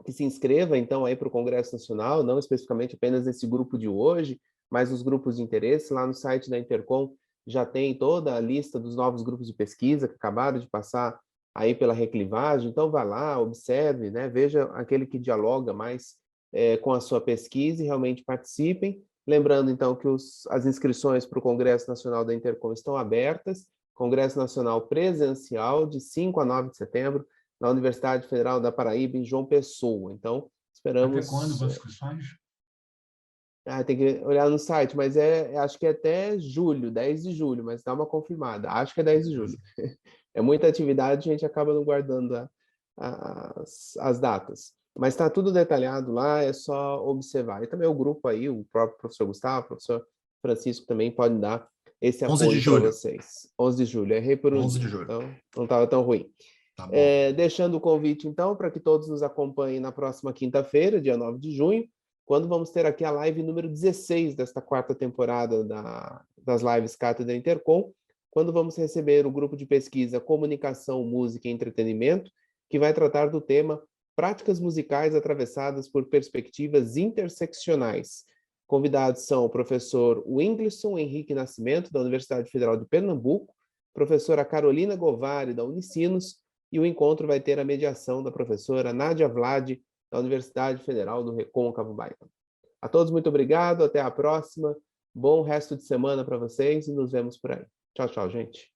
Que se inscreva, então, aí para o Congresso Nacional, não especificamente apenas nesse grupo de hoje, mas os grupos de interesse. Lá no site da Intercom já tem toda a lista dos novos grupos de pesquisa que acabaram de passar aí pela reclivagem. Então, vá lá, observe, né? Veja aquele que dialoga mais com a sua pesquisa e realmente participem. Lembrando, então, que as inscrições para o Congresso Nacional da Intercom estão abertas. Congresso Nacional presencial, de 5 a 9 de setembro, na Universidade Federal da Paraíba, em João Pessoa. Então, esperamos... Até quando as inscrições? Tem que olhar no site, mas acho que é até julho, 10 de julho, mas dá uma confirmada. Acho que é 10 de julho. É muita atividade, a gente acaba não guardando as datas. Mas está tudo detalhado lá, é só observar. E também o grupo aí, o próprio professor Gustavo, o professor Francisco também podem dar esse apoio para vocês. 11 de julho, errei por um 11 dia, de julho. então não estava tão ruim. Tá bom. Deixando o convite, então, para que todos nos acompanhem na próxima quinta-feira, dia 9 de junho, quando vamos ter aqui a live número 16 desta 4ª temporada das lives Cátedra Intercom, quando vamos receber o grupo de pesquisa Comunicação, Música e Entretenimento, que vai tratar do tema Práticas Musicais Atravessadas por Perspectivas Interseccionais. Convidados são o professor Winglisson Henrique Nascimento, da Universidade Federal de Pernambuco, professora Carolina Govari, da Unicinos, e o encontro vai ter a mediação da professora Nádia Vlad, da Universidade Federal do Recôncavo Baiano. A todos, muito obrigado, até a próxima, bom resto de semana para vocês e nos vemos por aí. Tchau, tchau, gente.